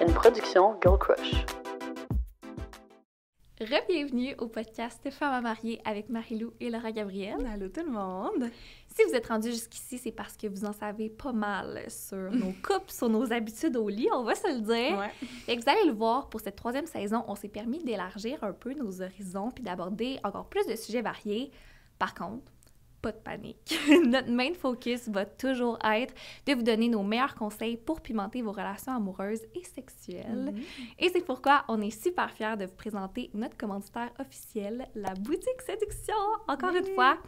une production Girl Crush. Re-bienvenue au podcast Femmes à marier avec Marie-Lou et Laura Gabrielle. Allô tout le monde! Si vous êtes rendus jusqu'ici, c'est parce que vous en savez pas mal sur nos couples, sur nos habitudes au lit, on va se le dire. Ouais. Et vous allez le voir, pour cette 3e saison, on s'est permis d'élargir un peu nos horizons puis d'aborder encore plus de sujets variés. Par contre, pas de panique. Notre main focus va toujours être de vous donner nos meilleurs conseils pour pimenter vos relations amoureuses et sexuelles. Et c'est pourquoi on est super fiers de vous présenter notre commanditaire officiel, la Boutique Séduction. Encore une fois,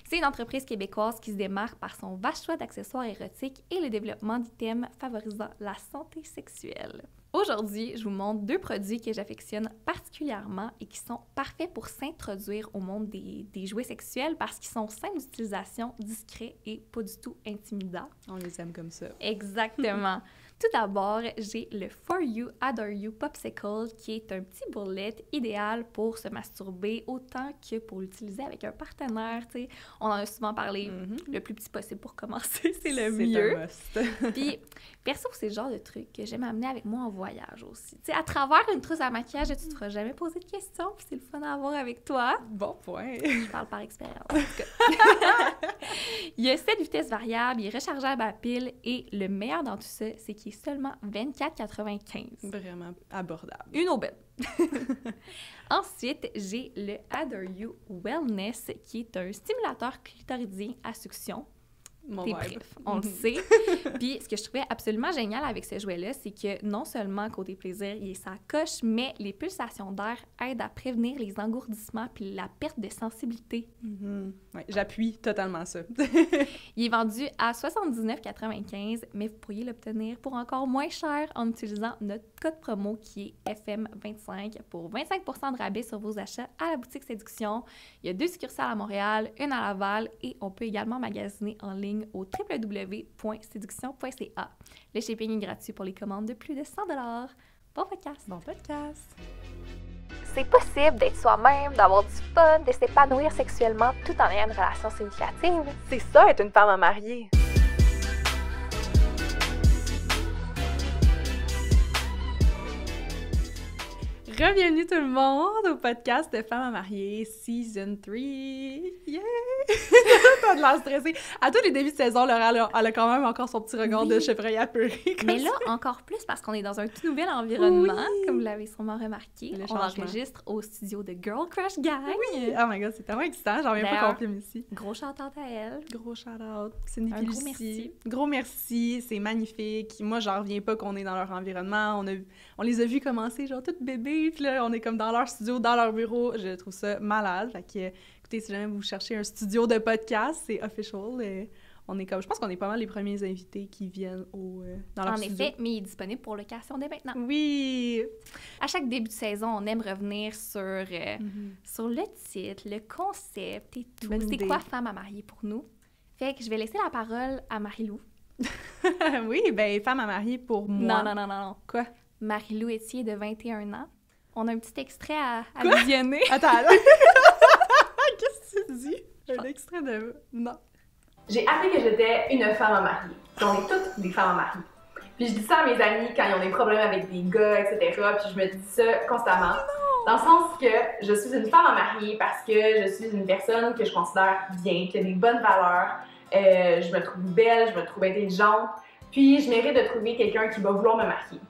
c'est une entreprise québécoise qui se démarque par son vaste choix d'accessoires érotiques et le développement d'items favorisant la santé sexuelle. Aujourd'hui, je vous montre 2 produits que j'affectionne particulièrement et qui sont parfaits pour s'introduire au monde des jouets sexuels parce qu'ils sont simples d'utilisation, discrets et pas du tout intimidants. On les aime comme ça. Exactement. Tout d'abord, j'ai le For You Adore You Popsicle qui est un petit bourrelet idéal pour se masturber autant que pour l'utiliser avec un partenaire. T'sais. On en a souvent parlé, le plus petit possible pour commencer, c'est le mieux. C'est un must. Puis, perso, c'est le genre de truc que j'aime amener avec moi en voyage aussi. Tu sais, à travers une trousse à maquillage, tu te feras jamais poser de questions, puis c'est le fun à avoir avec toi. Bon point! Je parle par expérience, en tout cas. Il y a 7 vitesses variables, il est rechargeable à pile, et le meilleur dans tout ça, c'est qu'il est seulement 24,95. Vraiment abordable. Une aubaine. Ensuite, j'ai le Adore You Wellness, qui est un stimulateur clitoridien à succion. Mon T'es vibe. bref, on le sait. Puis ce que je trouvais absolument génial avec ce jouet-là, c'est que non seulement côté plaisir, il est sa coche, mais les pulsations d'air aident à prévenir les engourdissements puis la perte de sensibilité. Ouais, j'appuie totalement ça. Il est vendu à 79,95, mais vous pourriez l'obtenir pour encore moins cher en utilisant notre code promo qui est FM25 pour 25% de rabais sur vos achats à la boutique Séduction. Il y a 2 succursales à Montréal, une à Laval et on peut également magasiner en ligne au www.séduction.ca. Le shipping est gratuit pour les commandes de plus de 100 $. Bon podcast! Bon podcast! C'est possible d'être soi-même, d'avoir du fun, de s'épanouir sexuellement tout en ayant une relation significative. C'est ça, être une femme à marier. Bienvenue tout le monde au podcast de Femmes à marier, Season 3! Yeah! T'as de l'air stressée. À tous les débuts de saison, Laura, elle a quand même encore son petit regard de chevreuil apeuré. Mais là, encore plus parce qu'on est dans un tout nouvel environnement, Oui. comme vous l'avez sûrement remarqué. Le On changement. enregistre au studio de Girl Crush Gang. Oui! Oh my god, c'est tellement excitant, j'en reviens pas D'ailleurs, qu'on filme ici. Gros shout-out à elle. Gros shout-out, c'est une Un gros merci. Gros merci, c'est magnifique. Moi, j'en reviens pas qu'on est dans leur environnement. On les a vus commencer, genre, toutes bébés, puis là, on est comme dans leur studio, dans leur bureau. Je trouve ça malade. Fait que, écoutez, si jamais vous cherchez un studio de podcast, c'est official. On est comme, je pense qu'on est pas mal les premiers invités qui viennent dans leur En studio. effet, mais il est disponible pour location dès maintenant. Oui! À chaque début de saison, on aime revenir sur, sur le titre, le concept et tout. Bonne C'est idée. quoi Femme à marier pour nous? Fait que je vais laisser la parole à Marie-Lou. Oui, ben femme à marier pour moi. Non. Quoi? Marie-Lou Etier de 21 ans. On a un petit extrait à visionner. Attends, qu'est-ce que tu dis? Un extrait de... Non. J'ai appris que j'étais une femme à marier. Puis on est toutes des femmes à marier. Puis je dis ça à mes amis quand ils ont des problèmes avec des gars, etc. Puis je me dis ça constamment. Dans le sens que je suis une femme à marier parce que je suis une personne que je considère bien, qui a des bonnes valeurs. Je me trouve belle, je me trouve intelligente. Puis je mérite de trouver quelqu'un qui va vouloir me marier.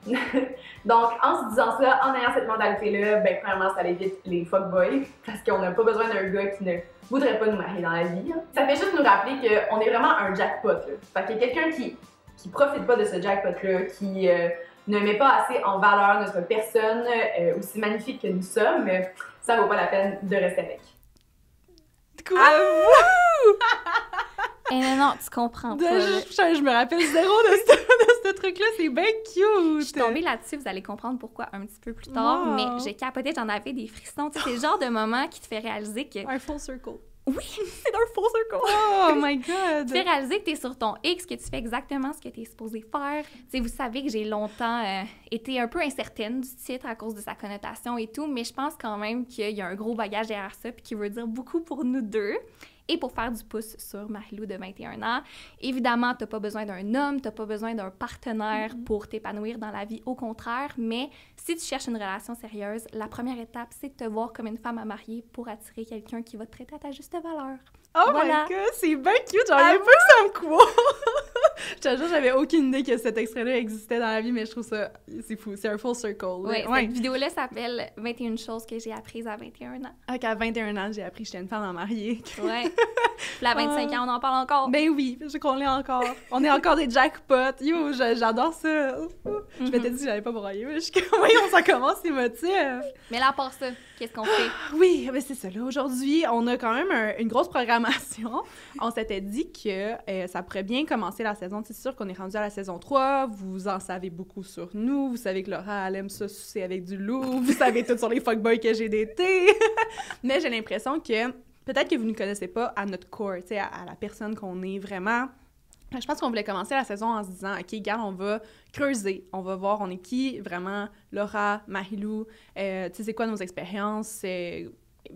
Donc en se disant ça, en ayant cette mentalité-là, ben premièrement ça évite les fuckboys. Parce qu'on n'a pas besoin d'un gars qui ne voudrait pas nous marier dans la vie. Ça fait juste nous rappeler qu'on est vraiment un jackpot. Là. Fait qu'il y a quelqu'un qui profite pas de ce jackpot-là, qui ne met pas assez en valeur notre personne, aussi magnifique que nous sommes, ça vaut pas la peine de rester avec. Quoi? Eh non, tu comprends pas. Je me rappelle zéro de ce truc-là, c'est bien cute! Je suis tombée là-dessus, vous allez comprendre pourquoi un petit peu plus tard, Wow. mais j'ai capoté, j'en avais des frissons. Tu sais, c'est le genre de moment qui te fait réaliser que... Un full circle. Oui, c'est un full circle! Oh my god! Tu fais réaliser que tu es sur ton X, que tu fais exactement ce que tu es supposé faire. Tu sais, vous savez que j'ai longtemps été un peu incertaine du titre à cause de sa connotation et tout, mais je pense quand même qu'il y a un gros bagage derrière ça puis qui veut dire beaucoup pour nous deux. et pour faire du pouce sur Marie-Lou de 21 ans. Évidemment, t'as pas besoin d'un homme, t'as pas besoin d'un partenaire pour t'épanouir dans la vie, au contraire, mais si tu cherches une relation sérieuse, la première étape, c'est de te voir comme une femme à marier pour attirer quelqu'un qui va te traiter à ta juste valeur. Oh Voilà. my god, c'est bien cute! J'en reviens pas que ça me croit! Je te jure, j'avais aucune idée que cet extrait-là existait dans la vie, mais je trouve ça... C'est fou, c'est un full circle. Ouais, cette vidéo-là s'appelle « 21 choses que j'ai apprises à 21 ans Ah, qu'à 21 ans, j'ai appris que j'étais une femme à marier. » Ouais. Puis à 25 ans, on en parle encore. Ben oui, je qu'on l'est encore. On est encore des jackpots. Yo, j'adore ça. Je m'étais dit que j'allais pas broyer, mais je suis comme, voyons, ça commence émotif. Mais là, à part ça, qu'est-ce qu'on fait? Oui, ben c'est ça. Là, aujourd'hui, on a quand même une grosse programmation. On s'était dit que ça pourrait bien commencer la saison. C'est sûr qu'on est rendu à la saison 3. Vous en savez beaucoup sur nous. Vous savez que Laura, elle aime ça sucer avec du loup. Vous savez tout sur les fuckboys que j'ai datés. Mais j'ai l'impression que peut-être que vous ne connaissez pas à notre core, tu sais, à la personne qu'on est vraiment. Je pense qu'on voulait commencer la saison en se disant, OK, regarde, on va creuser, on va voir on est qui, vraiment, Laura, Marie-Lou, tu sais, c'est quoi nos expériences,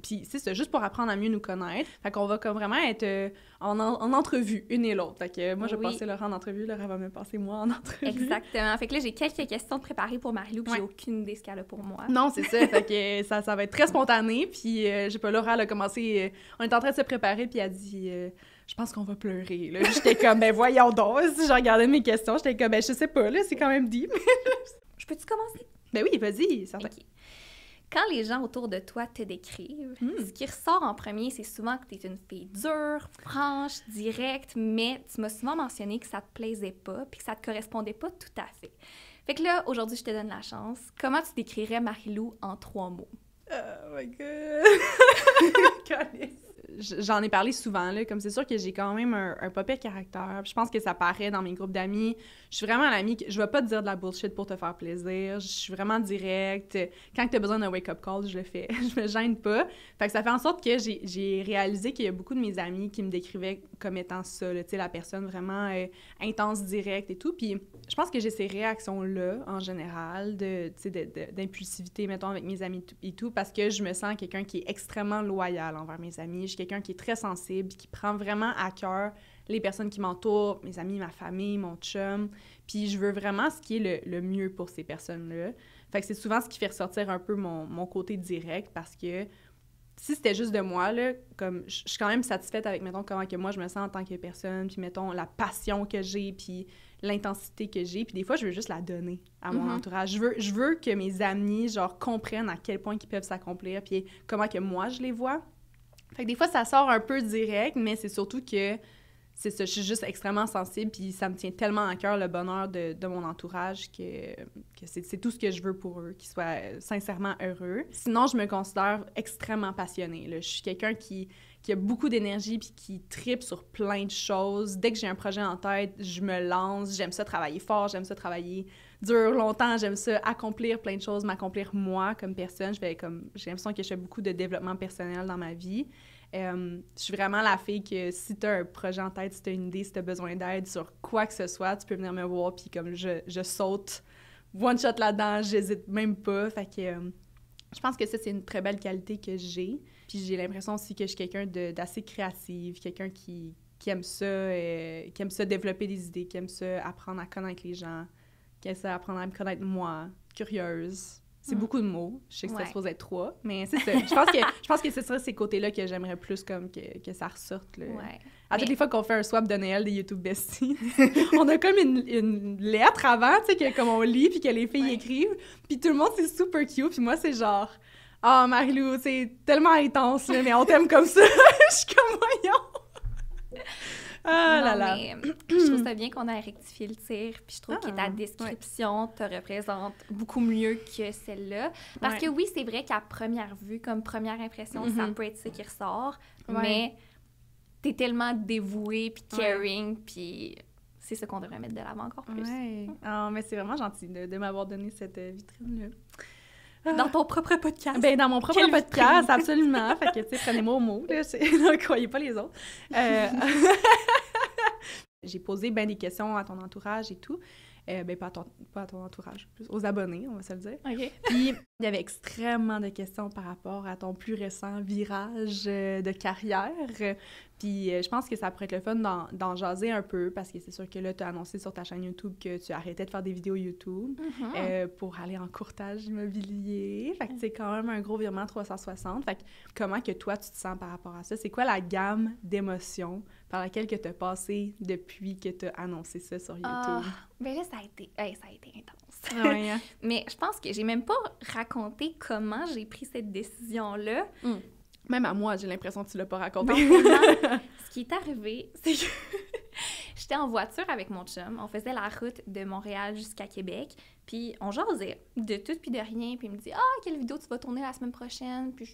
puis c'est ça, juste pour apprendre à mieux nous connaître. Fait qu'on va comme vraiment être en entrevue, une et l'autre. Fait que moi, je vais passer Laura en entrevue, Laura va me passer moi en entrevue. Exactement. Fait que là, j'ai quelques questions de préparer pour Marie-Lou, puis j'ai aucune idée ce qu'elle a pour moi. Non, c'est ça. Fait que ça va être très spontané. Puis, je sais pas, Laura, elle a commencé... on est en train de se préparer, puis elle a dit... je pense qu'on va pleurer, là. J'étais comme, ben voyons donc. Si je regardais mes questions, j'étais comme, ben je sais pas, là, c'est quand même deep. Je peux-tu commencer? Ben oui, vas-y, certain. Okay. Quand les gens autour de toi te décrivent, ce qui ressort en premier, c'est souvent que tu es une fille dure, franche, directe, mais tu m'as souvent mentionné que ça te plaisait pas puis que ça te correspondait pas tout à fait. Fait que là, aujourd'hui, je te donne la chance. Comment tu décrirais Marie-Lou en 3 mots? Oh my God! J'en ai parlé souvent, là, comme c'est sûr que j'ai quand même un pas pire caractère. Je pense que ça paraît dans mes groupes d'amis. Je suis vraiment l'amie que je vais pas te dire de la bullshit pour te faire plaisir. Je suis vraiment directe. Quand tu as besoin d'un wake-up call, je le fais. Je me gêne pas. Fait que ça fait en sorte que j'ai réalisé qu'il y a beaucoup de mes amis qui me décrivaient comme étant ça, tu sais, la personne vraiment intense, directe et tout. Puis je pense que j'ai ces réactions-là, en général, d'impulsivité, mettons, avec mes amis et tout, parce que je me sens quelqu'un qui est extrêmement loyal envers mes amis. Je suis quelqu'un qui est très sensible, qui prend vraiment à cœur les personnes qui m'entourent, mes amis, ma famille, mon chum. Puis je veux vraiment ce qui est le mieux pour ces personnes-là. Fait que c'est souvent ce qui fait ressortir un peu mon côté direct, parce que si c'était juste de moi, là, comme je suis quand même satisfaite avec, mettons, comment que moi je me sens en tant que personne, puis mettons, la passion que j'ai, puis l'intensité que j'ai, puis des fois, je veux juste la donner à mon entourage. Je veux que mes amis, genre, comprennent à quel point ils peuvent s'accomplir, puis comment que moi, je les vois. Fait que des fois, ça sort un peu direct, mais c'est surtout que, c'est ça, je suis juste extrêmement sensible, puis ça me tient tellement à cœur le bonheur de mon entourage que c'est tout ce que je veux pour eux, qu'ils soient sincèrement heureux. Sinon, je me considère extrêmement passionnée, là. Je suis quelqu'un qui a beaucoup d'énergie puis qui tripe sur plein de choses. Dès que j'ai un projet en tête, je me lance. J'aime ça travailler fort, j'aime ça travailler dur longtemps, j'aime ça accomplir plein de choses, m'accomplir moi comme personne. J'ai l'impression que je fais beaucoup de développement personnel dans ma vie. Je suis vraiment la fille que si tu as un projet en tête, si tu as une idée, si tu as besoin d'aide sur quoi que ce soit, tu peux venir me voir, puis comme je saute one shot là-dedans, j'hésite même pas. Fait que je pense que ça, c'est une très belle qualité que j'ai. Puis j'ai l'impression aussi que je suis quelqu'un d'assez créative, quelqu'un qui aime ça développer des idées, qui aime ça apprendre à connaître les gens, qui aime ça apprendre à me connaître moi, curieuse. C'est beaucoup de mots. Je sais que c'est supposé être 3, mais c'est ça. Je pense que c'est ça, ces côtés-là que j'aimerais plus comme que ça ressorte. Là. Ouais. Toutes les fois qu'on fait un swap de Noël des YouTube Besties, on a comme une lettre avant, tu sais, que comme on lit, puis que les filles écrivent, puis tout le monde, c'est super cute, puis moi, c'est genre... Ah, Marie-Lou, c'est tellement intense, là, mais on t'aime comme ça. Je suis comme, voyons! Ah là là! Mais je trouve ça bien qu'on ait rectifié le tir, puis je trouve que ta description te représente beaucoup mieux que celle-là. Parce que oui, c'est vrai qu'à première vue, comme première impression, ça peut être ça qui ressort, mais t'es tellement dévouée, puis caring, puis c'est ça qu'on devrait mettre de l'avant encore plus. Ouais. Oh, mais c'est vraiment gentil de m'avoir donné cette vitrine-là. Dans ton propre podcast. Ben dans mon propre podcast, absolument. Fait que, tu sais, prenez-moi au mot, là. Ne croyez pas les autres. J'ai posé bien des questions à ton entourage et tout. Ben pas à ton entourage, plus aux abonnés, on va se le dire. OK. Puis Il y avait extrêmement de questions par rapport à ton plus récent virage de carrière. Puis je pense que ça pourrait être le fun d'en jaser un peu, parce que c'est sûr que là, tu as annoncé sur ta chaîne YouTube que tu arrêtais de faire des vidéos YouTube pour aller en courtage immobilier. Fait que c'est quand même un gros virement 360. Fait que comment que toi, tu te sens par rapport à ça? C'est quoi la gamme d'émotions par laquelle que tu as passé depuis que tu as annoncé ça sur YouTube? Ben là, ça a été intense. Ouais, hein? Mais je pense que j'ai même pas raconté comment j'ai pris cette décision-là. Même à moi, j'ai l'impression que tu l'as pas raconté. Non, ce qui est arrivé, c'est que j'étais en voiture avec mon chum. On faisait la route de Montréal jusqu'à Québec. Puis on jasait de tout puis de rien. Puis il me dit « Ah, quelle vidéo tu vas tourner la semaine prochaine? » Puis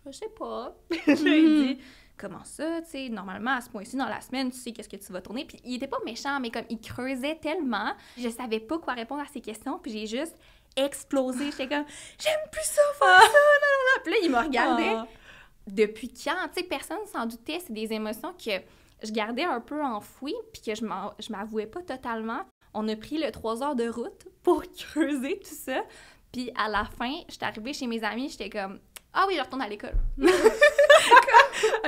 je sais pas. J'ai dit « Comment ça? Tu sais, normalement, à ce point-ci, dans la semaine, tu sais qu'est-ce que tu vas tourner. » Puis il était pas méchant, mais comme il creusait tellement, je savais pas quoi répondre à ses questions. Puis j'ai juste explosé. J'étais comme « J'aime plus ça faire ça! » Puis là, il me regardait. Depuis quand? Tu sais, personne s'en doutait. C'est des émotions que je gardais un peu enfouies puis que je m'avouais pas totalement. On a pris le 3 heures de route pour creuser tout ça. Puis à la fin, j'étais arrivée chez mes amis, j'étais comme « Ah oui, je retourne à l'école. »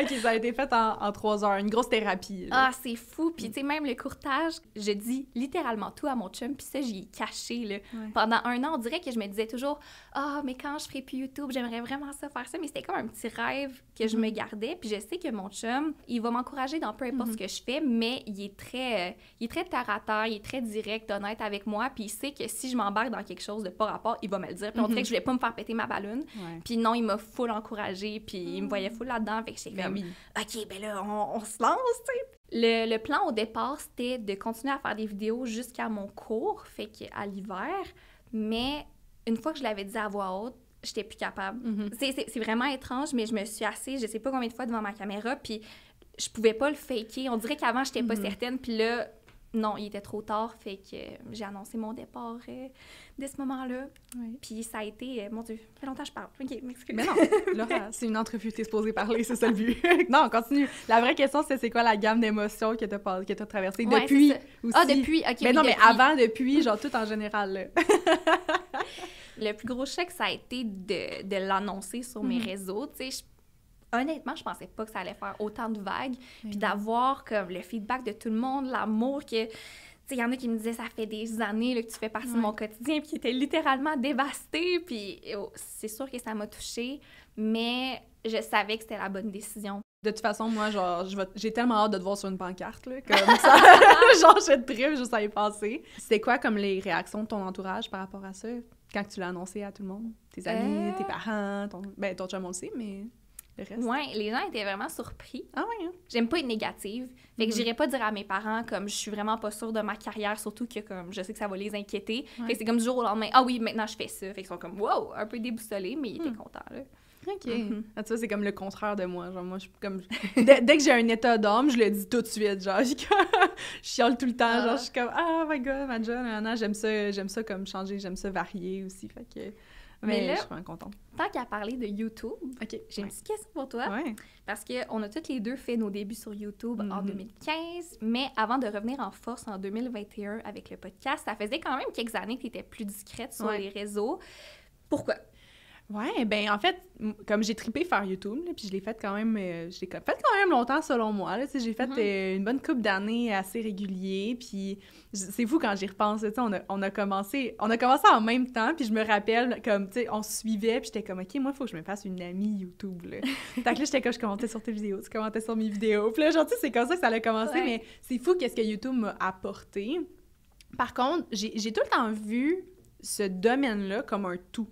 OK, ça a été fait en 3 heures. Une grosse thérapie. Là. Ah, c'est fou. Puis tu sais, même le courtage, je dis littéralement tout à mon chum. Puis ça, j'y ai caché, là. Ouais. Pendant 1 an, on dirait que je me disais toujours « Ah, mais quand je ferai plus YouTube, j'aimerais vraiment ça, faire ça. » Mais c'était comme un petit rêve que je me gardais. Puis je sais que mon chum, il va m'encourager dans peu importe ce que je fais, mais il est très terre à terre, il est très direct, honnête avec moi. Puis il sait que si je m'embarque dans quelque chose de pas rapport, il va me le dire. Puis on dirait que je voulais pas me faire péter ma balloune. Ouais. Puis non, il m'a full encouragé. Puis il me voyait full là-dedans. Fait que j'étais comme OK, ben là, on se lance, tu sais. Le plan au départ, c'était de continuer à faire des vidéos jusqu'à mon cours, fait qu'à l'hiver. Mais une fois que je l'avais dit à voix haute, j'étais plus capable. C'est vraiment étrange, mais je me suis assise, je sais pas combien de fois devant ma caméra, puis je pouvais pas le faker. On dirait qu'avant, j'étais pas certaine, puis là, non, il était trop tard, fait que j'ai annoncé mon départ dès ce moment-là. Oui. Puis ça a été... mon Dieu, ça fait longtemps que je parle. OK, m'excuse. Mais non, Laura, c'est une entrevue, t'es supposée parler, c'est ça le but. Non, on continue. La vraie question, c'est quoi la gamme d'émotions que t'as traversée depuis aussi? Ah, depuis, OK. Mais non, mais avant, depuis, genre tout en général, là. Le plus gros choc, ça a été de l'annoncer sur mes réseaux, tu sais. Honnêtement, je pensais pas que ça allait faire autant de vagues, puis d'avoir comme le feedback de tout le monde, l'amour que... Tu sais, il y en a qui me disaient « ça fait des années là, que tu fais partie de mon quotidien », puis qui étaient littéralement dévastés, puis c'est sûr que ça m'a touchée, mais je savais que c'était la bonne décision. De toute façon, moi, genre, j'ai tellement hâte de te voir sur une pancarte, là, comme ça. Genre, je tripe juste à y passer. C'était quoi, comme les réactions de ton entourage par rapport à ça, quand tu l'as annoncé à tout le monde? Tes amis, tes parents, ton chum aussi, mais... Oui, les gens étaient vraiment surpris. Ah oui, hein? J'aime pas être négative. Fait que j'irais pas dire à mes parents comme je suis vraiment pas sûre de ma carrière, surtout que comme je sais que ça va les inquiéter. Fait que c'est comme du jour au lendemain, ah oui, maintenant je fais ça. Fait qu'ils sont comme wow, un peu déboussolés, mais ils étaient contents, là. OK. Ah, tu vois, c'est comme le contraire de moi. Genre, moi, je suis comme... dès que j'ai un état d'âme, je le dis tout de suite. Genre, je chiale tout le temps. Genre, je suis comme, oh my God, ma John, j'aime ça comme changer, j'aime ça varier aussi. Fait que... Mais là, je suis vraiment contente. Tant qu'à parler de YouTube, j'ai une petite question pour toi. Ouais. Parce qu'on a toutes les deux fait nos débuts sur YouTube en 2015, mais avant de revenir en force en 2021 avec le podcast, ça faisait quand même quelques années que tu étais plus discrète sur les réseaux. Pourquoi? Ouais, ben en fait, comme j'ai trippé faire YouTube, là, puis je l'ai fait quand même, longtemps selon moi, là, tu sais, j'ai fait une bonne couple d'années assez régulier, puis c'est fou quand j'y repense, tu sais, on a commencé en même temps, puis je me rappelle, comme, tu sais, on se suivait, puis j'étais comme, OK, moi, il faut que je me fasse une amie YouTube, là. Fait que là, j'étais comme, je commentais sur tes vidéos, tu commentais sur mes vidéos, puis là, genre, tu sais, c'est comme ça que ça a commencé, mais c'est fou qu'est-ce que YouTube m'a apporté. Par contre, j'ai tout le temps vu ce domaine-là comme un tout.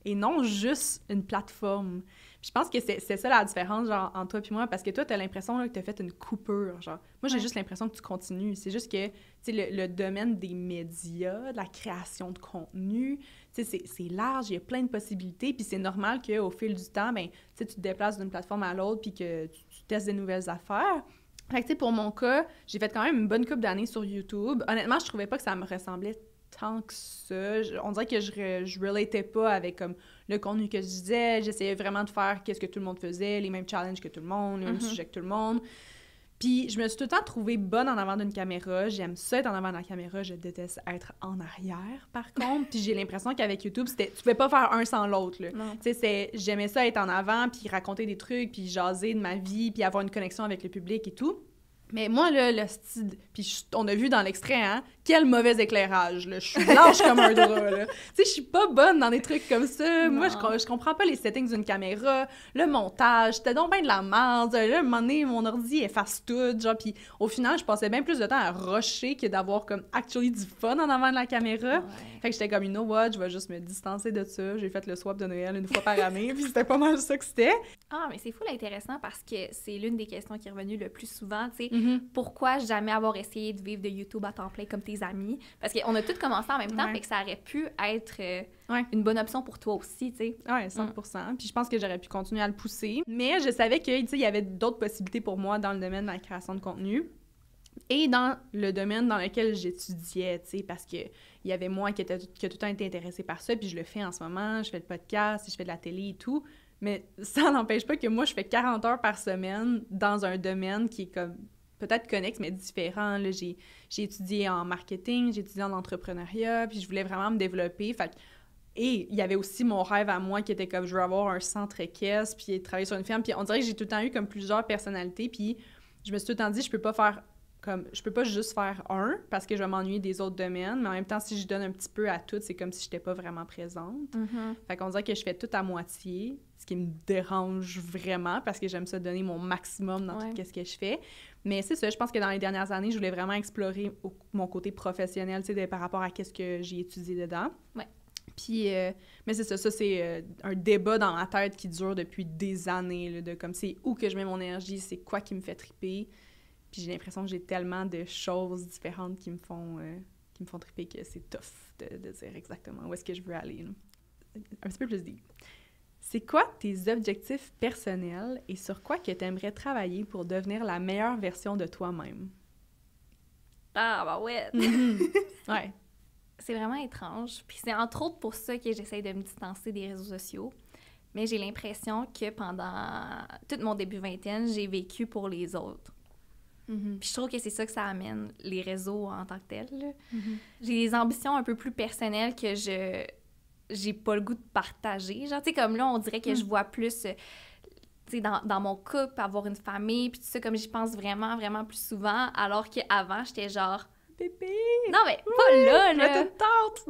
Et non juste une plateforme. Puis je pense que c'est ça la différence, genre, entre toi et moi, parce que toi, t'as l'impression là, que t'as fait une coupure, genre. Moi, j'ai juste l'impression que tu continues. C'est juste que, tu sais, le domaine des médias, de la création de contenu, tu sais, c'est large, il y a plein de possibilités, puis c'est normal qu'au fil du temps, ben, tu sais, tu te déplaces d'une plateforme à l'autre, puis que tu testes des nouvelles affaires. Fait que, tu sais, pour mon cas, j'ai fait quand même une bonne couple d'années sur YouTube. Honnêtement, je trouvais pas que ça me ressemblait tant que ça. On dirait que je relatais pas avec comme le contenu que je disais. J'essayais vraiment de faire qu'est-ce que tout le monde faisait, les mêmes challenges que tout le monde, les mêmes sujets que tout le monde. Puis je me suis tout le temps trouvée bonne en avant d'une caméra. J'aime ça être en avant de la caméra. Je déteste être en arrière, par contre. Puis j'ai l'impression qu'avec YouTube, tu pouvais pas faire un sans l'autre, là. Tu sais, j'aimais ça être en avant, puis raconter des trucs, puis jaser de ma vie, puis avoir une connexion avec le public et tout. Mais moi, là, le style... Puis on a vu dans l'extrait, hein, quel mauvais éclairage, là. Je suis blanche comme un drap, là. Tu sais, je suis pas bonne dans des trucs comme ça. Non. Moi, je comprends pas les settings d'une caméra, le montage, c'était donc bien de la merde. Là, à un moment donné, mon ordi efface tout, genre, puis au final, je passais bien plus de temps à rusher que d'avoir, comme, actually du fun en avant de la caméra. Ouais. Fait que j'étais comme, you know what, je vais juste me distancer de ça. J'ai fait le swap de Noël une fois par année, puis c'était pas mal ça que c'était. Ah, mais c'est fou intéressant parce que c'est l'une des questions qui est revenue le plus souvent, tu sais. Mm-hmm. Pourquoi jamais avoir essayé de vivre de YouTube à temps plein comme tes amis? Parce qu'on a tous commencé en même temps, Ouais. fait que ça aurait pu être Ouais. une bonne option pour toi aussi, tu sais. Ouais, 100%. Puis je pense que j'aurais pu continuer à le pousser. Mais je savais que, tu sais, il y avait d'autres possibilités pour moi dans le domaine de la création de contenu. Et dans le domaine dans lequel j'étudiais, tu sais, parce que il y avait moi qui a tout le temps été intéressée par ça, puis je le fais en ce moment, je fais le podcast, je fais de la télé et tout, mais ça n'empêche pas que moi, je fais 40 heures par semaine dans un domaine qui est comme peut-être connexe, mais différent. Là, j'ai étudié en marketing, j'ai étudié en entrepreneuriat, puis je voulais vraiment me développer, fait que et il y avait aussi mon rêve à moi qui était comme je veux avoir un centre équestre, puis travailler sur une ferme, puis on dirait que j'ai tout le temps eu comme plusieurs personnalités, puis je me suis tout le temps dit je peux pas juste faire un parce que je vais m'ennuyer des autres domaines, mais en même temps, si je donne un petit peu à tout, c'est comme si j'étais pas vraiment présente. Fait qu'on dirait que je fais tout à moitié, ce qui me dérange vraiment parce que j'aime ça donner mon maximum dans tout ce que je fais. Mais c'est ça, je pense que dans les dernières années, je voulais vraiment explorer mon côté professionnel, tu sais, par rapport à qu'est-ce que j'ai étudié dedans. Ouais. Puis, mais c'est ça, c'est un débat dans ma tête qui dure depuis des années, là, de comme c'est où que je mets mon énergie, c'est quoi qui me fait triper. Puis j'ai l'impression que j'ai tellement de choses différentes qui me font triper que c'est tough de dire exactement où est-ce que je veux aller. Là. Un petit peu plus deep. C'est quoi tes objectifs personnels et sur quoi que tu aimerais travailler pour devenir la meilleure version de toi-même? Ah, bah ouais! Ouais. C'est vraiment étrange. Puis c'est entre autres pour ça que j'essaie de me distancer des réseaux sociaux. Mais j'ai l'impression que pendant tout mon début vingtaine, j'ai vécu pour les autres. Puis je trouve que c'est ça que ça amène, les réseaux en tant que tels. J'ai des ambitions un peu plus personnelles que j'ai pas le goût de partager. Genre, tu sais, comme là, on dirait que je vois plus, tu sais, dans mon couple, avoir une famille, puis tout ça, comme j'y pense vraiment, vraiment plus souvent, alors qu'avant, j'étais genre... Bébé! Non, mais pas là, là! Mais tente!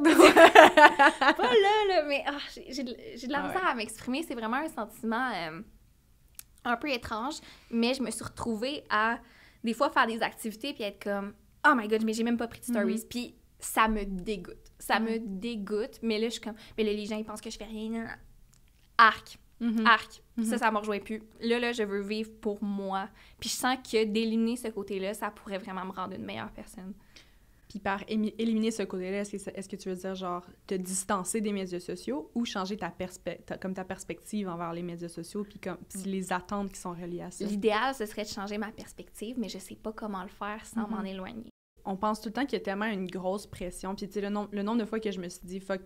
Pas là, mais j'ai de la misère à m'exprimer. C'est vraiment un sentiment un peu étrange, mais je me suis retrouvée à, des fois, faire des activités puis être comme « Oh my God, mais j'ai même pas pris de stories. Puis ça me dégoûte. Ça me dégoûte, mais là, je suis comme « Mais là, les gens, ils pensent que je fais rien. » Arc. Arc. Ça me rejoint plus. Là, je veux vivre pour moi. Puis je sens que d'éliminer ce côté-là, ça pourrait vraiment me rendre une meilleure personne. Puis par éliminer ce côté-là, est-ce que tu veux dire, genre, te distancer des médias sociaux ou changer ta perspective envers les médias sociaux puis les attentes qui sont reliées à ça? L'idéal, ce serait de changer ma perspective, mais je sais pas comment le faire sans m'en éloigner. On pense tout le temps qu'il y a tellement une grosse pression. Puis, tu sais, le nombre de fois que je me suis dit, fuck,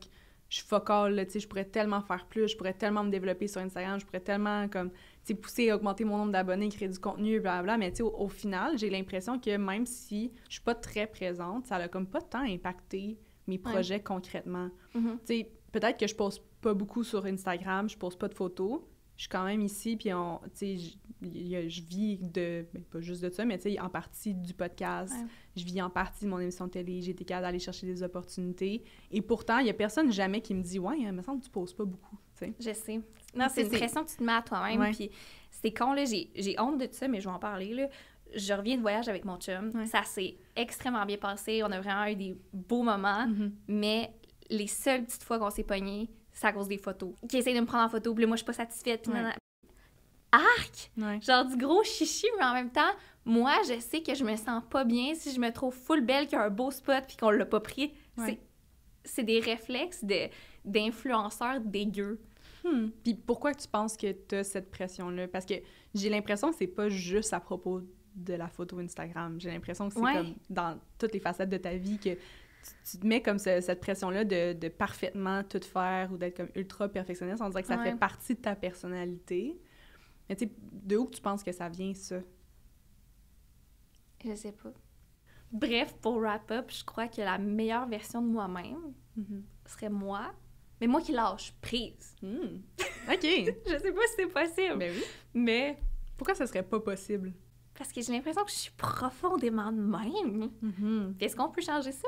je suis focal, là, tu sais, je pourrais tellement faire plus, je pourrais tellement me développer sur Instagram, je pourrais tellement, comme, tu sais, pousser, augmenter mon nombre d'abonnés, créer du contenu, blablabla. Mais, tu sais, au final, j'ai l'impression que même si je suis pas très présente, ça a comme pas tant impacté mes projets concrètement. Tu sais, peut-être que je poste pas beaucoup sur Instagram, je poste pas de photos, je suis quand même ici, puis tu sais, je vis de, ben, pas juste de ça, mais tu sais, en partie du podcast, je vis en partie de mon émission de télé, j'ai été capable d'aller chercher des opportunités, et pourtant, il y a personne jamais qui me dit « Ouais, il me semble que tu poses pas beaucoup », tu sais. Je sais. Non, c'est une pression que tu te mets à toi-même, puis c'est con, là, j'ai honte de ça, mais je vais en parler, là. Je reviens de voyage avec mon chum, ça s'est extrêmement bien passé, on a vraiment eu des beaux moments, mais les seules petites fois qu'on s'est pognés, c'est à cause des photos. Qui essaye de me prendre en photo, puis là, moi, je suis pas satisfaite, puis arc! Genre du gros chichi, mais en même temps, moi, je sais que je me sens pas bien si je me trouve full belle, qu'il y a un beau spot, puis qu'on l'a pas pris. C'est des réflexes d'influenceurs dégueux. Puis pourquoi tu penses que tu as cette pression-là? Parce que j'ai l'impression que c'est pas juste à propos de la photo Instagram. J'ai l'impression que c'est comme dans toutes les facettes de ta vie que tu te mets comme cette pression-là de parfaitement tout faire ou d'être comme ultra perfectionniste. On dirait que ça fait partie de ta personnalité. Mais tu sais, de où tu penses que ça vient, ça? Je sais pas. Bref, pour wrap-up, je crois que la meilleure version de moi-même serait moi, mais moi qui lâche prise. OK. Je sais pas si c'est possible. Ben oui. Mais Pourquoi ça serait pas possible? parce que j'ai l'impression que je suis profondément de même. Puis est-ce qu'on peut changer ça?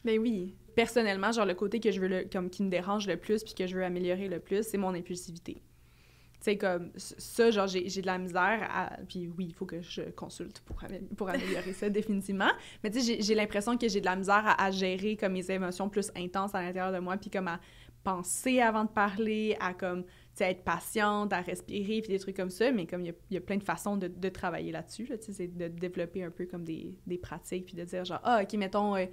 Ben oui. Personnellement, genre le côté que je veux comme qui me dérange le plus puis que je veux améliorer le plus, c'est mon impulsivité. Tu sais, comme ça, genre j'ai de la misère à... Puis oui, il faut que je consulte pour améliorer ça définitivement. Mais tu sais, j'ai l'impression que j'ai de la misère à gérer comme mes émotions plus intenses à l'intérieur de moi puis comme à penser avant de parler, à comme, tu sais, être patiente, à respirer, puis des trucs comme ça, mais comme il y a plein de façons de travailler là-dessus, là, tu sais, c'est de développer un peu comme des pratiques, puis de dire genre, ah, OK, mettons que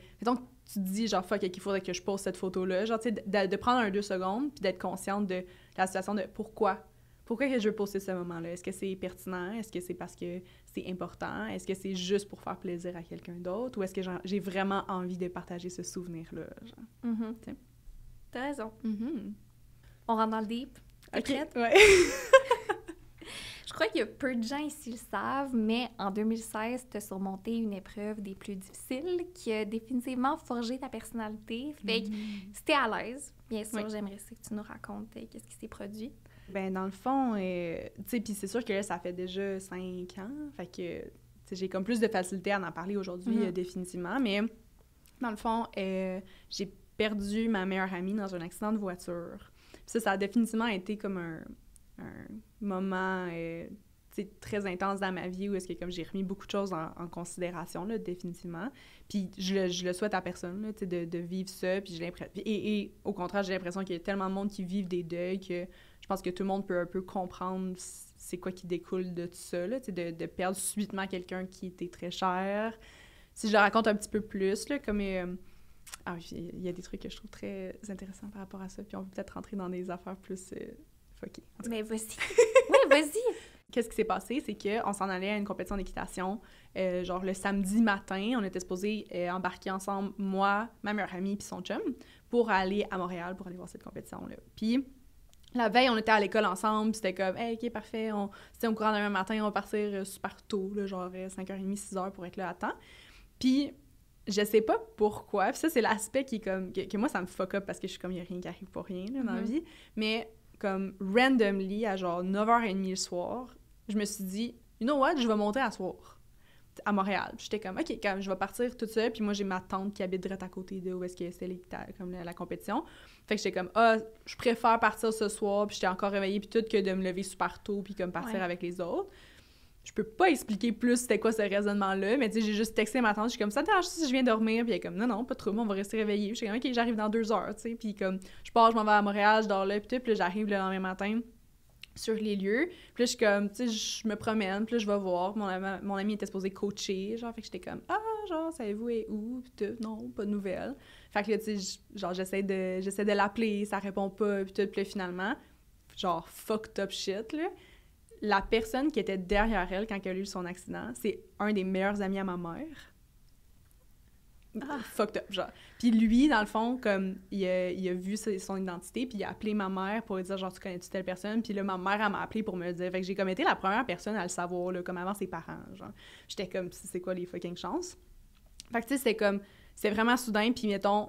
tu te dis genre, fuck, il faudrait que je pose cette photo-là, genre, tu sais, de prendre 2 secondes, puis d'être consciente de la situation de pourquoi que je veux poster ce moment-là? Est-ce que c'est pertinent? Est-ce que c'est parce que c'est important? Est-ce que c'est juste pour faire plaisir à quelqu'un d'autre? Ou est-ce que j'ai vraiment envie de partager ce souvenir-là, genre? Mm-hmm. T'as raison. On rentre dans le deep. T'es prête? Ouais. Je crois qu'il y a peu de gens ici le savent, mais en 2016, tu as surmonté une épreuve des plus difficiles qui a définitivement forgé ta personnalité. Fait que si t'es à l'aise, bien sûr, j'aimerais ça que tu nous racontes qu'est-ce qui s'est produit. Ben dans le fond, tu sais, puis c'est sûr que là, ça fait déjà 5 ans, fait que, tu sais, j'ai comme plus de facilité à en parler aujourd'hui, définitivement, mais dans le fond, j'ai perdu ma meilleure amie dans un accident de voiture. Puis ça a définitivement été comme un moment très intense dans ma vie où est-ce que comme j'ai remis beaucoup de choses en considération, là, définitivement. Puis je le souhaite à personne, là, de vivre ça. Puis j'ai l'impression... Et au contraire, j'ai l'impression qu'il y a tellement de monde qui vivent des deuils que je pense que tout le monde peut un peu comprendre c'est quoi qui découle de tout ça, là, de perdre subitement quelqu'un qui était très cher. Si je le raconte un petit peu plus, là, comme... Ah oui, il y a des trucs que je trouve très intéressants par rapport à ça, puis on peut peut-être rentrer dans des affaires plus fuckées. Mais vas-y! Oui, vas-y! Qu'est-ce qui s'est passé? C'est qu'on s'en allait à une compétition d'équitation, genre le samedi matin, on était supposés embarquer ensemble, moi, ma meilleure amie puis son chum, pour aller à Montréal, pour aller voir cette compétition-là. Puis la veille, on était à l'école ensemble, puis c'était comme hey, « OK, parfait, c'était au courant demain matin, on va partir super tôt, là, genre 5h30, 6h pour être là à temps. » Puis je sais pas pourquoi, puis ça, c'est l'aspect qui est comme... que moi, ça me fuck up parce que je suis comme, il y a rien qui arrive pour rien, là, dans la vie. Mais comme, randomly, à genre 9h30 le soir, je me suis dit, you know what, je vais monter à soir, à Montréal. Puis j'étais comme, OK, quand je vais partir toute seule, puis moi, j'ai ma tante qui habite direct à côté de où est-ce que c'est comme la compétition. Fait que j'étais comme, je préfère partir ce soir, puis j'étais encore réveillée, puis tout, que de me lever super tôt, puis comme partir avec les autres. Je peux pas expliquer plus c'était quoi ce raisonnement-là, mais tu sais, j'ai juste texté ma tante, je suis comme, ça te dérange si je viens dormir? Puis elle est comme, non, pas trop, on va rester réveillés. Puis je suis comme, OK, j'arrive dans 2 heures, tu sais. Puis comme, je pars, je m'en vais à Montréal, je dors là, puis tout, puis là, j'arrive le lendemain matin sur les lieux. Puis là, je suis comme, tu sais, je me promène, puis là, je vais voir. Mon ami était supposé coacher, genre, fait que j'étais comme, genre, savez-vous où? Puis tout, non, pas de nouvelles. Fait que là, tu sais, genre, j'essaie de l'appeler, ça répond pas, puis tout, puis là, finalement, genre, fucked up shit, là. La personne qui était derrière elle quand elle a eu son accident, c'est un des meilleurs amis à ma mère. Fucked up, genre. Puis lui, dans le fond, comme, il a vu son identité, puis il a appelé ma mère pour lui dire, genre, tu connais-tu telle personne? Puis là, ma mère, elle m'a appelé pour me le dire. Fait que j'ai comme été la première personne à le savoir, là, comme avant ses parents, genre. J'étais comme, c'est quoi les fucking chances? Fait que, tu sais, c'est vraiment soudain, puis mettons,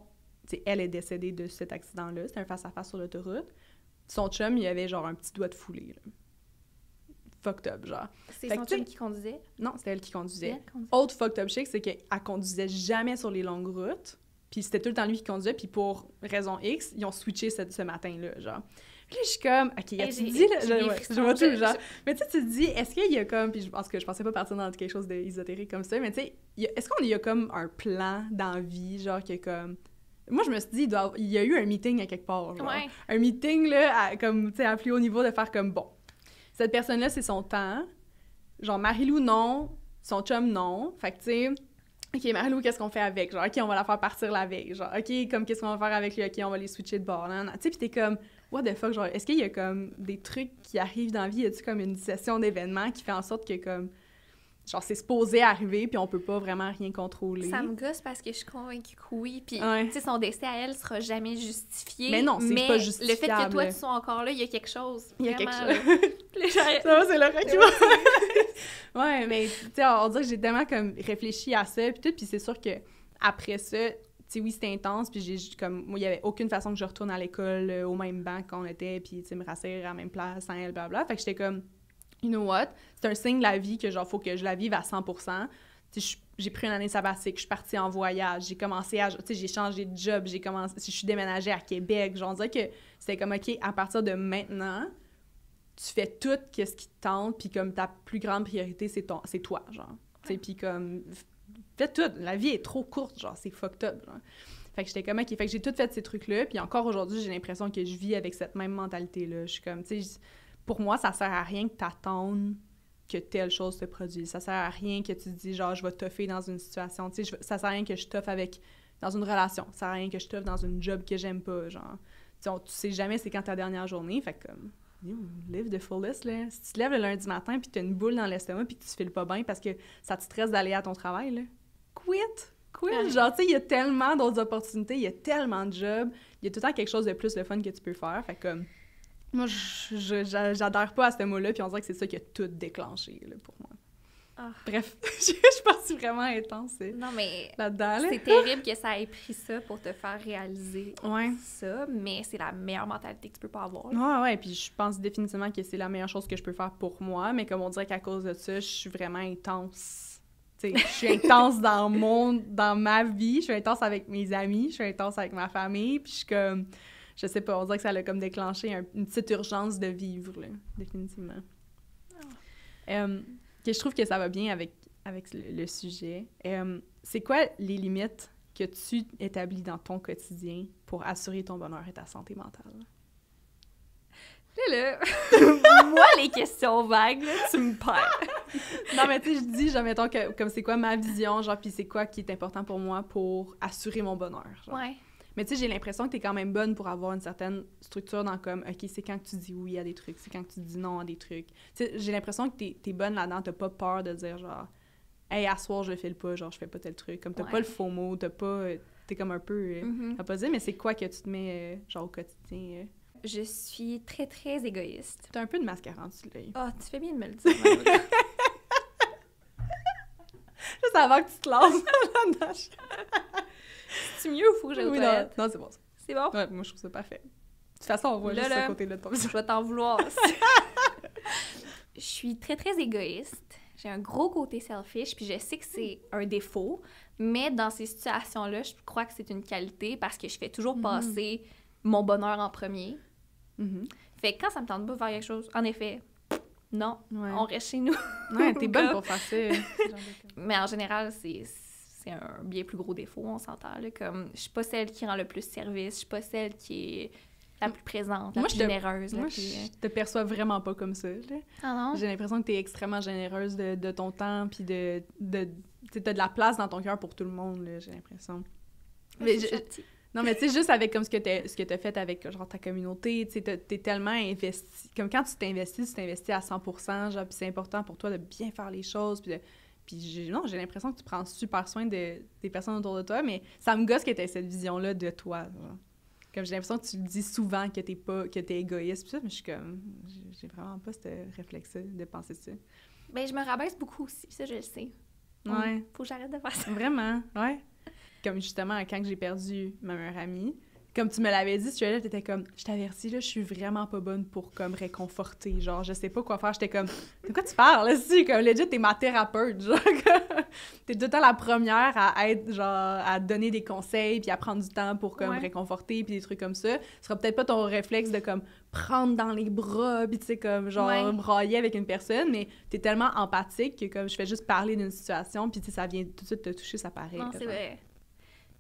tu sais, elle est décédée de cet accident-là. C'était un face-à-face sur l'autoroute. Son chum, il avait, genre, un petit doigt de foulée, là. Fucked up, genre. C'est son chum qui conduisait? Non, c'était elle qui conduisait. Autre fucked up chic, c'est qu'elle conduisait jamais sur les longues routes, puis c'était tout le temps lui qui conduisait, puis pour raison X, ils ont switché ce matin-là, genre. Puis là, je suis comme, OK, tu dit, là, je vois tout, genre. Mais tu sais, tu te dis, est-ce qu'il y a comme, puis je pense que je pensais pas partir dans quelque chose d'ésotérique comme ça, mais tu sais, est-ce qu'on y a comme un plan dans la vie, genre, que comme... Moi, je me suis dit, il y a eu un meeting à quelque part, genre. Ouais. Un meeting, là, comme, tu sais, à plus haut niveau, de faire comme, bon, cette personne-là, c'est son temps. Genre, Marie-Lou, non. Son chum, non. Fait que, tu sais, OK, Marie-Lou, qu'est-ce qu'on fait avec? Genre, OK, on va la faire partir la veille. Genre, OK, comme, qu'est-ce qu'on va faire avec lui? OK, on va les switcher de bord. Tu sais, pis t'es comme, what the fuck? Genre, est-ce qu'il y a, comme, des trucs qui arrivent dans la vie? Y a-tu, comme, une session d'événements qui fait en sorte que, comme, genre, c'est supposé arriver, puis on peut pas vraiment rien contrôler. Ça me gosse parce que je suis convaincue que oui. Puis, Ouais. tu sais, son décès à elle sera jamais justifié. Mais non, c'est pas justifiable. Le fait que toi, tu sois encore là, il y a quelque chose. Il y a Vraiment, quelque chose. là. Puis les gens- Ça va, c'est Laura qui va. Ouais, mais tu sais, on dirait que j'ai tellement comme réfléchi à ça, puis tout, puis c'est sûr que après ça, tu sais, oui, c'était intense, puis j'ai comme, moi, il y avait aucune façon que je retourne à l'école au même banc qu'on était, puis tu sais, me rasseoir à la même place sans elle, blablabla. Fait que j'étais comme, you know what, c'est un signe de la vie que genre, faut que je la vive à 100%. Tu sais, j'ai pris une année sabbatique, je suis partie en voyage, j'ai commencé à, tu sais, j'ai changé de job, je suis déménagée à Québec. Genre, on dirait que c'était comme, OK, à partir de maintenant, tu fais tout ce qui te tente, puis comme ta plus grande priorité, c'est toi, genre. Tu sais, puis comme, fais tout. La vie est trop courte, genre, c'est fucked up, genre. Fait que j'étais comme, OK, fait que j'ai tout fait ces trucs-là, puis encore aujourd'hui, j'ai l'impression que je vis avec cette même mentalité-là. Je suis comme, tu sais, pour moi, ça sert à rien que t'attendes que telle chose se produise. Ça sert à rien que tu te dis, genre, je vais toffer dans une situation. Tu sais, ça sert à rien que je toffe dans une relation. Ça sert à rien que je toffe dans une job que j'aime pas, genre. Tu sais jamais c'est quand ta dernière journée. Fait que, comme, live the fullest, là. Si tu te lèves le lundi matin puis t'as une boule dans l'estomac puis que tu files pas bien parce que ça te stresse d'aller à ton travail, là, quit! Genre, tu sais, il y a tellement d'autres opportunités, il y a tellement de jobs, il y a tout le temps quelque chose de plus le fun que tu peux faire. Fait que, comme, moi, j'adhère pas à ce mot-là, puis on dirait que c'est ça qui a tout déclenché, là, pour moi. Ah. Bref, je pense vraiment intense Non, mais là-dedans, là. c'est terrible que ça ait pris ça pour te faire réaliser Ouais. ça, mais c'est la meilleure mentalité que tu peux pas avoir. Ouais, puis je pense définitivement que c'est la meilleure chose que je peux faire pour moi, mais comme on dirait qu'à cause de ça, je suis vraiment intense. Tu sais, je suis intense dans ma vie, je suis intense avec mes amis, je suis intense avec ma famille, puis je suis comme... Je sais pas, on dirait que ça a comme déclenché une petite urgence de vivre, là, définitivement. Que je trouve que ça va bien avec le sujet. C'est quoi les limites que tu établis dans ton quotidien pour assurer ton bonheur et ta santé mentale? Là, moi, les questions vagues, là, tu me perds. Non, mais tu sais, je dis, genre, mettons, comme c'est quoi ma vision, genre, puis c'est quoi qui est important pour moi pour assurer mon bonheur, genre. Ouais. Mais tu sais, j'ai l'impression que t'es quand même bonne pour avoir une certaine structure dans comme, OK, c'est quand que tu dis oui à des trucs, c'est quand que tu dis non à des trucs. Tu sais, j'ai l'impression que t'es bonne là-dedans, t'as pas peur de dire genre, hey, à soir, je le file pas, genre, je fais pas tel truc. Comme t'as pas le faux mot, t'es comme un peu, à pas dire, mais c'est quoi que tu te mets, genre, au quotidien? Je suis très, très égoïste. T'as un peu de mascara en dessous de l'œil. Ah, tu fais bien de me le dire. Marie. Juste avant que tu te lances là-dedans. C'est mieux ou faut que j'aille aux Oui, toilettes? non, c'est bon. C'est bon? Ouais, moi, je trouve ça parfait. De toute façon, on voit Là, juste là, ce côté-là de ton Je visage. vais t'en vouloir. Je suis très, très égoïste. J'ai un gros côté selfish, puis je sais que c'est un défaut, mais dans ces situations-là, je crois que c'est une qualité parce que je fais toujours passer mon bonheur en premier. Fait que quand ça me tente pas de faire quelque chose, en effet, non, on reste chez nous. Ouais, t'es bonne pour faire ça. Mais en général, c'est un bien plus gros défaut, on s'entend. Là, comme, je suis pas celle qui rend le plus service, je suis pas celle qui est la plus présente, la plus généreuse. Moi, je te perçois vraiment pas comme ça. Là. Ah non? J'ai l'impression que t'es extrêmement généreuse de ton temps, puis t'as de la place dans ton cœur pour tout le monde, là, j'ai l'impression. Mais non, mais tu sais, juste avec comme ce que t'as fait avec genre ta communauté, tu sais, t'es tellement investi. Comme quand tu t'investis à 100%, genre, puis c'est important pour toi de bien faire les choses, puis j'ai l'impression que tu prends super soin des personnes autour de toi, mais ça me gosse que t'aies cette vision-là de toi, genre. Comme j'ai l'impression que tu le dis souvent que t'es égoïste, pis ça, mais je suis comme... J'ai vraiment pas ce réflexe-là de penser ça. Ben, je me rabaisse beaucoup aussi, ça, je le sais. Ouais. Faut que j'arrête de faire ça. Vraiment, ouais. Comme justement, quand j'ai perdu ma meilleure amie, comme tu me l'avais dit, tu es là, t'étais comme, je t'avertis, là, je suis vraiment pas bonne pour, comme, réconforter, genre, je sais pas quoi faire. J'étais comme, de quoi tu parles, là, si? Comme, legit, t'es ma thérapeute, genre, t'es tout le temps la première à être, genre, à donner des conseils, puis à prendre du temps pour, comme, réconforter, puis des trucs comme ça. Ce sera peut-être pas ton réflexe de, comme, prendre dans les bras, puis tu sais, comme, genre, brailler avec une personne, mais t'es tellement empathique que, comme, je fais juste parler d'une situation, puis tu sais, ça vient tout de suite te toucher, ça paraît. Non, c'est vrai.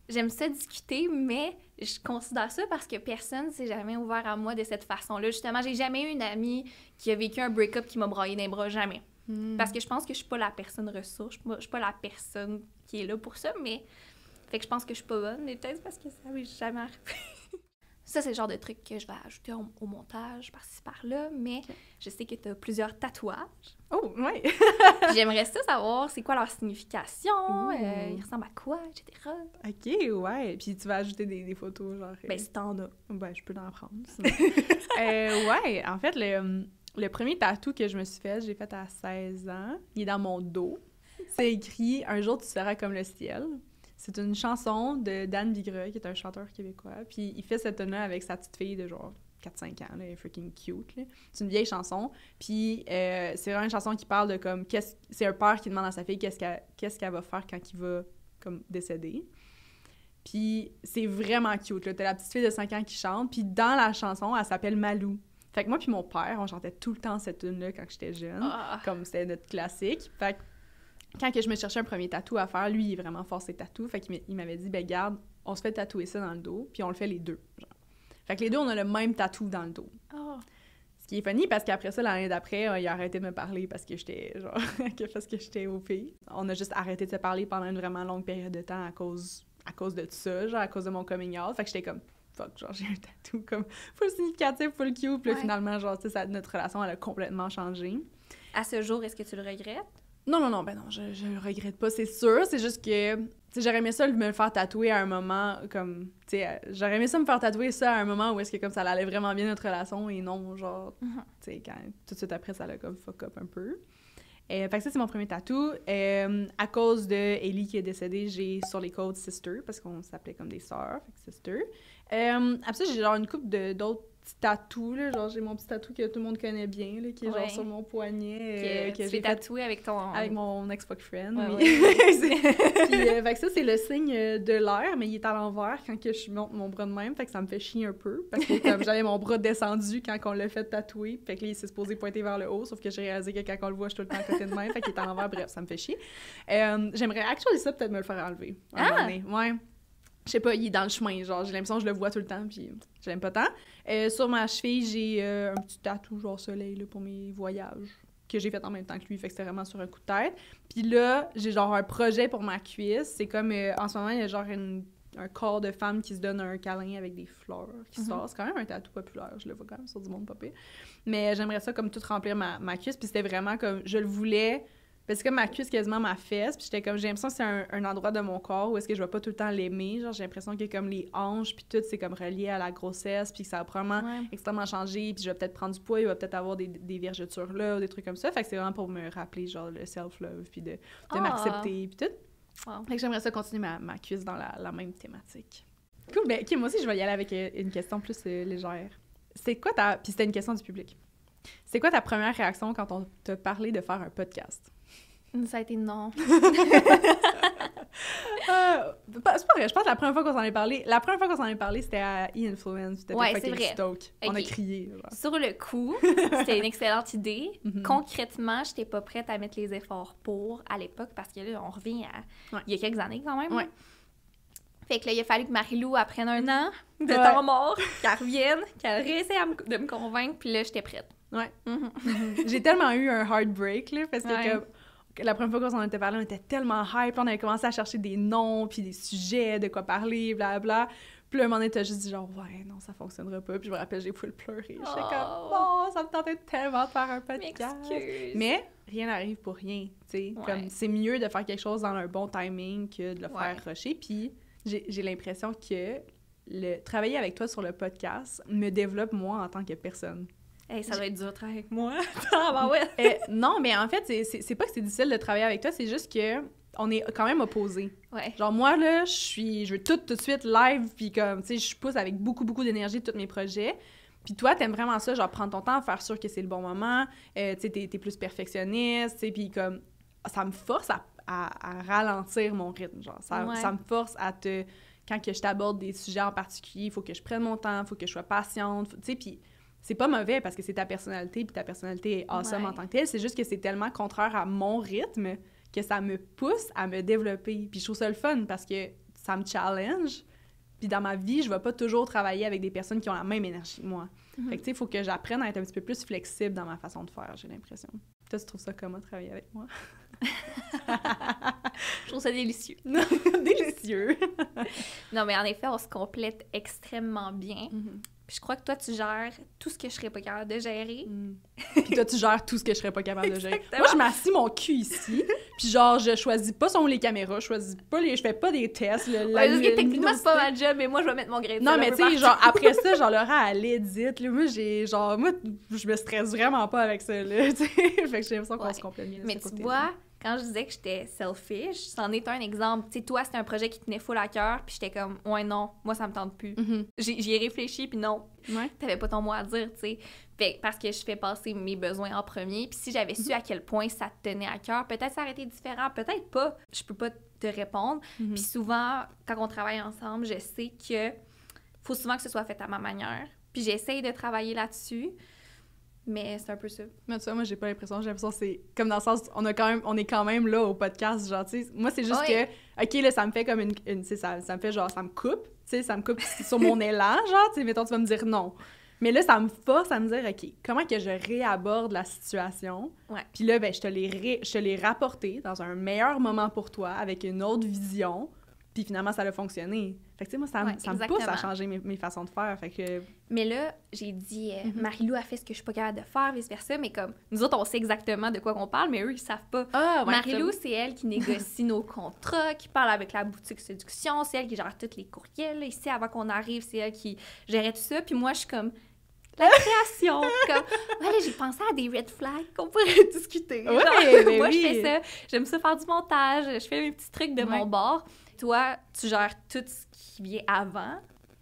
J'aime ça discuter, mais je considère ça parce que personne s'est jamais ouvert à moi de cette façon-là. Justement, j'ai jamais eu une amie qui a vécu un break-up qui m'a braillé dans les bras, jamais. Parce que je pense que je suis pas la personne ressource, je suis pas la personne qui est là pour ça, mais... Fait que je pense que je suis pas bonne, mais peut-être parce que ça m'est jamais arrivé. Ça, c'est le genre de truc que je vais ajouter au montage par-ci, par-là, mais je sais que tu as plusieurs tatouages. Oh, ouais! Puis j'aimerais ça savoir c'est quoi leur signification, ils ressemblent à quoi, etc. OK, ouais. Puis tu vas ajouter des photos, genre... Ben, si t'en as. Ben, je peux t'en prendre, sinon. Ouais, en fait, le premier tatou que je me suis fait, j'ai fait à 16 ans. Il est dans mon dos. C'est écrit « Un jour, tu seras comme le ciel ». C'est une chanson de Dan Bigreux, qui est un chanteur québécois. Puis il fait cette tune-là avec sa petite fille de genre 4-5 ans, là, elle est freaking cute, là. C'est une vieille chanson. Puis c'est vraiment une chanson qui parle de comme... C'est un père qui demande à sa fille qu'est-ce qu'elle va faire quand il va comme décéder. Puis c'est vraiment cute, là. T'as la petite fille de 5 ans qui chante. Puis dans la chanson, elle s'appelle Malou. Fait que moi puis mon père, on chantait tout le temps cette tune-là quand j'étais jeune. Comme c'était notre classique. Fait que quand que je me cherchais un premier tatou à faire, lui, il est vraiment fort ses tatous. Fait qu'il m'avait dit, ben garde, on se fait tatouer ça dans le dos, puis on le fait les deux, genre. Fait que les deux, on a le même tatou dans le dos. Ce qui est funny, parce qu'après ça, l'année d'après, il a arrêté de me parler parce que j'étais, genre, parce que j'étais au pays. On a juste arrêté de se parler pendant une vraiment longue période de temps à cause de ça, genre, à cause de mon coming out. Fait que j'étais comme, fuck, genre, j'ai un tatou comme full significatif, full cute. Puis là, finalement, genre, tu sais, notre relation, elle a complètement changé. À ce jour, est-ce que tu le regrettes? Non, ben non, je le regrette pas, c'est sûr. C'est juste que, tu sais, j'aurais aimé ça me le faire tatouer à un moment comme, tu sais, j'aurais aimé ça me faire tatouer ça à un moment où est-ce que comme ça allait vraiment bien notre relation et non, genre, tu sais, quand tout de suite après, ça l'a comme fuck up un peu. Fait que ça, c'est mon premier tatou. À cause de Ellie qui est décédée, j'ai sur les côtes Sister, parce qu'on s'appelait comme des sœurs, fait que Sister. Après ça, j'ai genre une couple d'autres petits tatous, là. Genre, j'ai mon petit tatou que tout le monde connaît bien, là, qui est genre sur mon poignet. Que j'ai tatoué avec ton... Avec mon ex-fuck-friend, oui. Puis, fait que ça, c'est le signe de l'air, mais il est à l'envers quand que je monte mon bras de même, fait que ça me fait chier un peu, parce que comme j'avais mon bras descendu quand on l'a fait tatouer, fait que là, il s'est supposé pointer vers le haut, sauf que j'ai réalisé que quand on le voit, je suis tout le temps à côté de même, fait qu'il est à l'envers, bref, ça me fait chier. J'aimerais actually ça, peut-être me le faire enlever. Ouais. Je sais pas, il est dans le chemin, genre, j'ai l'impression que je le vois tout le temps, puis je l'aime pas tant. Sur ma cheville, j'ai un petit tatou, genre soleil, là, pour mes voyages, que j'ai fait en même temps que lui, fait que c'était vraiment sur un coup de tête. Puis là, j'ai genre un projet pour ma cuisse, c'est comme, en ce moment, il y a genre un corps de femme qui se donne un câlin avec des fleurs qui sort. C'est quand même un tatou populaire, je le vois quand même sur du monde popé. Mais j'aimerais ça comme tout remplir ma cuisse, puis c'était vraiment comme, je le voulais... Parce que comme ma cuisse, quasiment ma fesse, puis j'étais comme, j'ai l'impression que c'est un endroit de mon corps où est-ce que je vais pas tout le temps l'aimer, genre j'ai l'impression que comme les hanches, puis tout, c'est comme relié à la grossesse, puis que ça va probablement extrêmement changer, puis je vais peut-être prendre du poids, il va peut-être avoir des vergetures là, ou des trucs comme ça, fait que c'est vraiment pour me rappeler, genre, le self-love, puis de m'accepter, puis tout. Fait que j'aimerais ça continuer ma cuisse dans la même thématique. Cool, ben OK, moi aussi, je vais y aller avec une question plus légère. C'est quoi Puis c'était une question du public. C'est quoi ta première réaction quand on t'a parlé de faire un podcast? Ça a été non. C'est pas vrai, je pense que la première fois qu'on s'en est parlé, c'était à E-Influence. C'était c'est vrai. Stoke. On a crié. Genre. Sur le coup, c'était une excellente idée. Concrètement, j'étais pas prête à mettre les efforts pour à l'époque, parce que là, on revient à il y a quelques années quand même. Fait que là, il a fallu que Marie-Lou apprenne un an de temps mort, qu'elle revienne, qu'elle réessaie de me convaincre, puis là, j'étais prête. J'ai tellement eu un heartbreak, là, parce que la première fois qu'on s'en était parlé, on était tellement hype, on avait commencé à chercher des noms, puis des sujets, de quoi parler, blablabla. Puis là, un moment donné, t'as juste dit genre, ouais, non, ça fonctionnera pas. Puis je me rappelle, j'ai pu pleurer. J'étais comme, non, ça me tentait tellement de faire un podcast. Mais rien n'arrive pour rien, tu sais. Comme, c'est mieux de faire quelque chose dans un bon timing que de le faire rusher. Puis j'ai l'impression que travailler avec toi sur le podcast me développe moi en tant que personne. Hey, ça doit être dur de travailler avec moi. Non, mais en fait, c'est pas que c'est difficile de travailler avec toi, c'est juste que on est quand même opposés. Genre, moi, là, je veux tout de suite live, puis comme, tu sais, je pousse avec beaucoup, beaucoup d'énergie tous mes projets. Puis toi, t'aimes vraiment ça, genre, prendre ton temps, faire sûr que c'est le bon moment, tu sais, t'es plus perfectionniste, tu sais, puis comme, ça me force à ralentir mon rythme, genre, ça me force à quand que je t'aborde des sujets en particulier, il faut que je prenne mon temps, il faut que je sois patiente, tu sais, puis c'est pas mauvais parce que c'est ta personnalité, puis ta personnalité est awesome en tant que telle, c'est juste que c'est tellement contraire à mon rythme que ça me pousse à me développer. Puis je trouve ça le fun parce que ça me challenge. Puis dans ma vie, je vais pas toujours travailler avec des personnes qui ont la même énergie que moi. Fait que tu sais, il faut que j'apprenne à être un petit peu plus flexible dans ma façon de faire, j'ai l'impression. Toi, tu trouves ça comment travailler avec moi? Je trouve ça délicieux. Délicieux! Non, mais en effet, on se complète extrêmement bien. Puis je crois que toi, tu gères tout ce que je serais pas capable de gérer. Puis toi, tu gères tout ce que je serais pas capable de gérer. Exactement. Moi, je m'assis mon cul ici, puis genre, je choisis pas selon les caméras, je fais pas des tests. Techniquement, c'est pas ma job, mais moi, je vais mettre mon grain de Non, sel mais un tu peu sais, partout. genre, après ça, genre, Laura, elle édite, là, moi, je me stresse vraiment pas avec ça, là, tu sais. Fait que j'ai l'impression qu'on Ouais. se complète bien. de Mais ce tu côté-là. vois, quand je disais que j'étais selfish, c'en est un exemple. Tu sais, toi, c'était un projet qui tenait full à cœur, puis j'étais comme, ouais, non, moi, ça me tente plus. J'y ai réfléchi, puis non, Ouais. t'avais pas ton mot à dire, tu sais. Fait parce que je fais passer mes besoins en premier, puis si j'avais su à quel point ça te tenait à cœur, peut-être ça aurait été différent, peut-être pas. Je peux pas te répondre. Puis souvent, quand on travaille ensemble, je sais que faut souvent que ce soit fait à ma manière. Puis j'essaye de travailler là-dessus, mais c'est un peu ça. Mais tu vois, moi, j'ai l'impression que c'est comme dans le sens, on est quand même là au podcast, genre, tu sais, moi, c'est juste Ouais. que, OK, là, ça me fait comme tu sais, ça me fait genre, ça me coupe, tu sais, ça me coupe sur mon élan, genre, tu sais, mettons, tu vas me dire non. Mais là, ça me force à me dire, OK, comment que je réaborde la situation? Ouais. Puis là, ben, je te l'ai rapporté dans un meilleur moment pour toi, avec une autre vision, puis finalement, ça a fonctionné. Fait que, tu sais, moi, ça me pousse à exactement. changer mes façons de faire, fait que... Mais là, j'ai dit, Marie-Lou a fait ce que je suis pas capable de faire, vice-versa, mais comme, nous autres, on sait exactement de quoi qu'on parle, mais eux, ils savent pas. Ah, ouais, Marie-Lou, c'est elle qui négocie nos contrats, qui parle avec la boutique séduction, c'est elle qui gère tous les courriels. Ici, avant qu'on arrive, c'est elle qui gérait tout ça. Puis moi, je suis comme, la création, comme, ouais, là, j'ai pensé à des red flags qu'on pourrait discuter. Ouais, Genre, mais moi, oui. je fais ça. J'aime ça faire du montage, je fais mes petits trucs de mon bord. Toi, tu gères tout ce qui vient avant.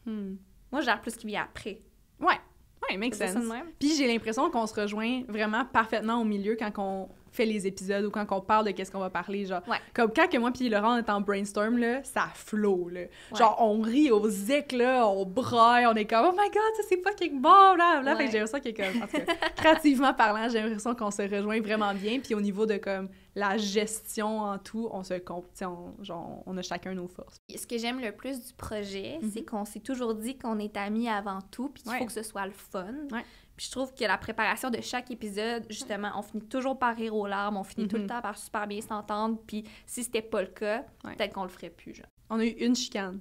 Moi, je gère plus ce qui vient après. Ouais, make C'est sense. ça de même? Puis j'ai l'impression qu'on se rejoint vraiment parfaitement au milieu quand on fait les épisodes ou quand on parle de qu'est-ce qu'on va parler, genre. Ouais. Comme quand que moi puis Laurent on est en brainstorm, là, ça flow, là. Genre, on rit aux éclats, on braille, on est comme « Oh my God, ça c'est fucking bon! » Là, fait que j'ai l'impression que, comme, en tout cas, créativement parlant, j'ai l'impression qu'on se rejoint vraiment bien. Puis au niveau de, comme, la gestion en tout, on a chacun nos forces. Ce que j'aime le plus du projet, c'est qu'on s'est toujours dit qu'on est amis avant tout, puis qu'il faut que ce soit le fun. Ouais. Puis je trouve que la préparation de chaque épisode, justement, on finit toujours par rire aux larmes, on finit tout le temps par super bien s'entendre, puis si c'était pas le cas, peut-être qu'on le ferait plus, genre. On a eu une chicane,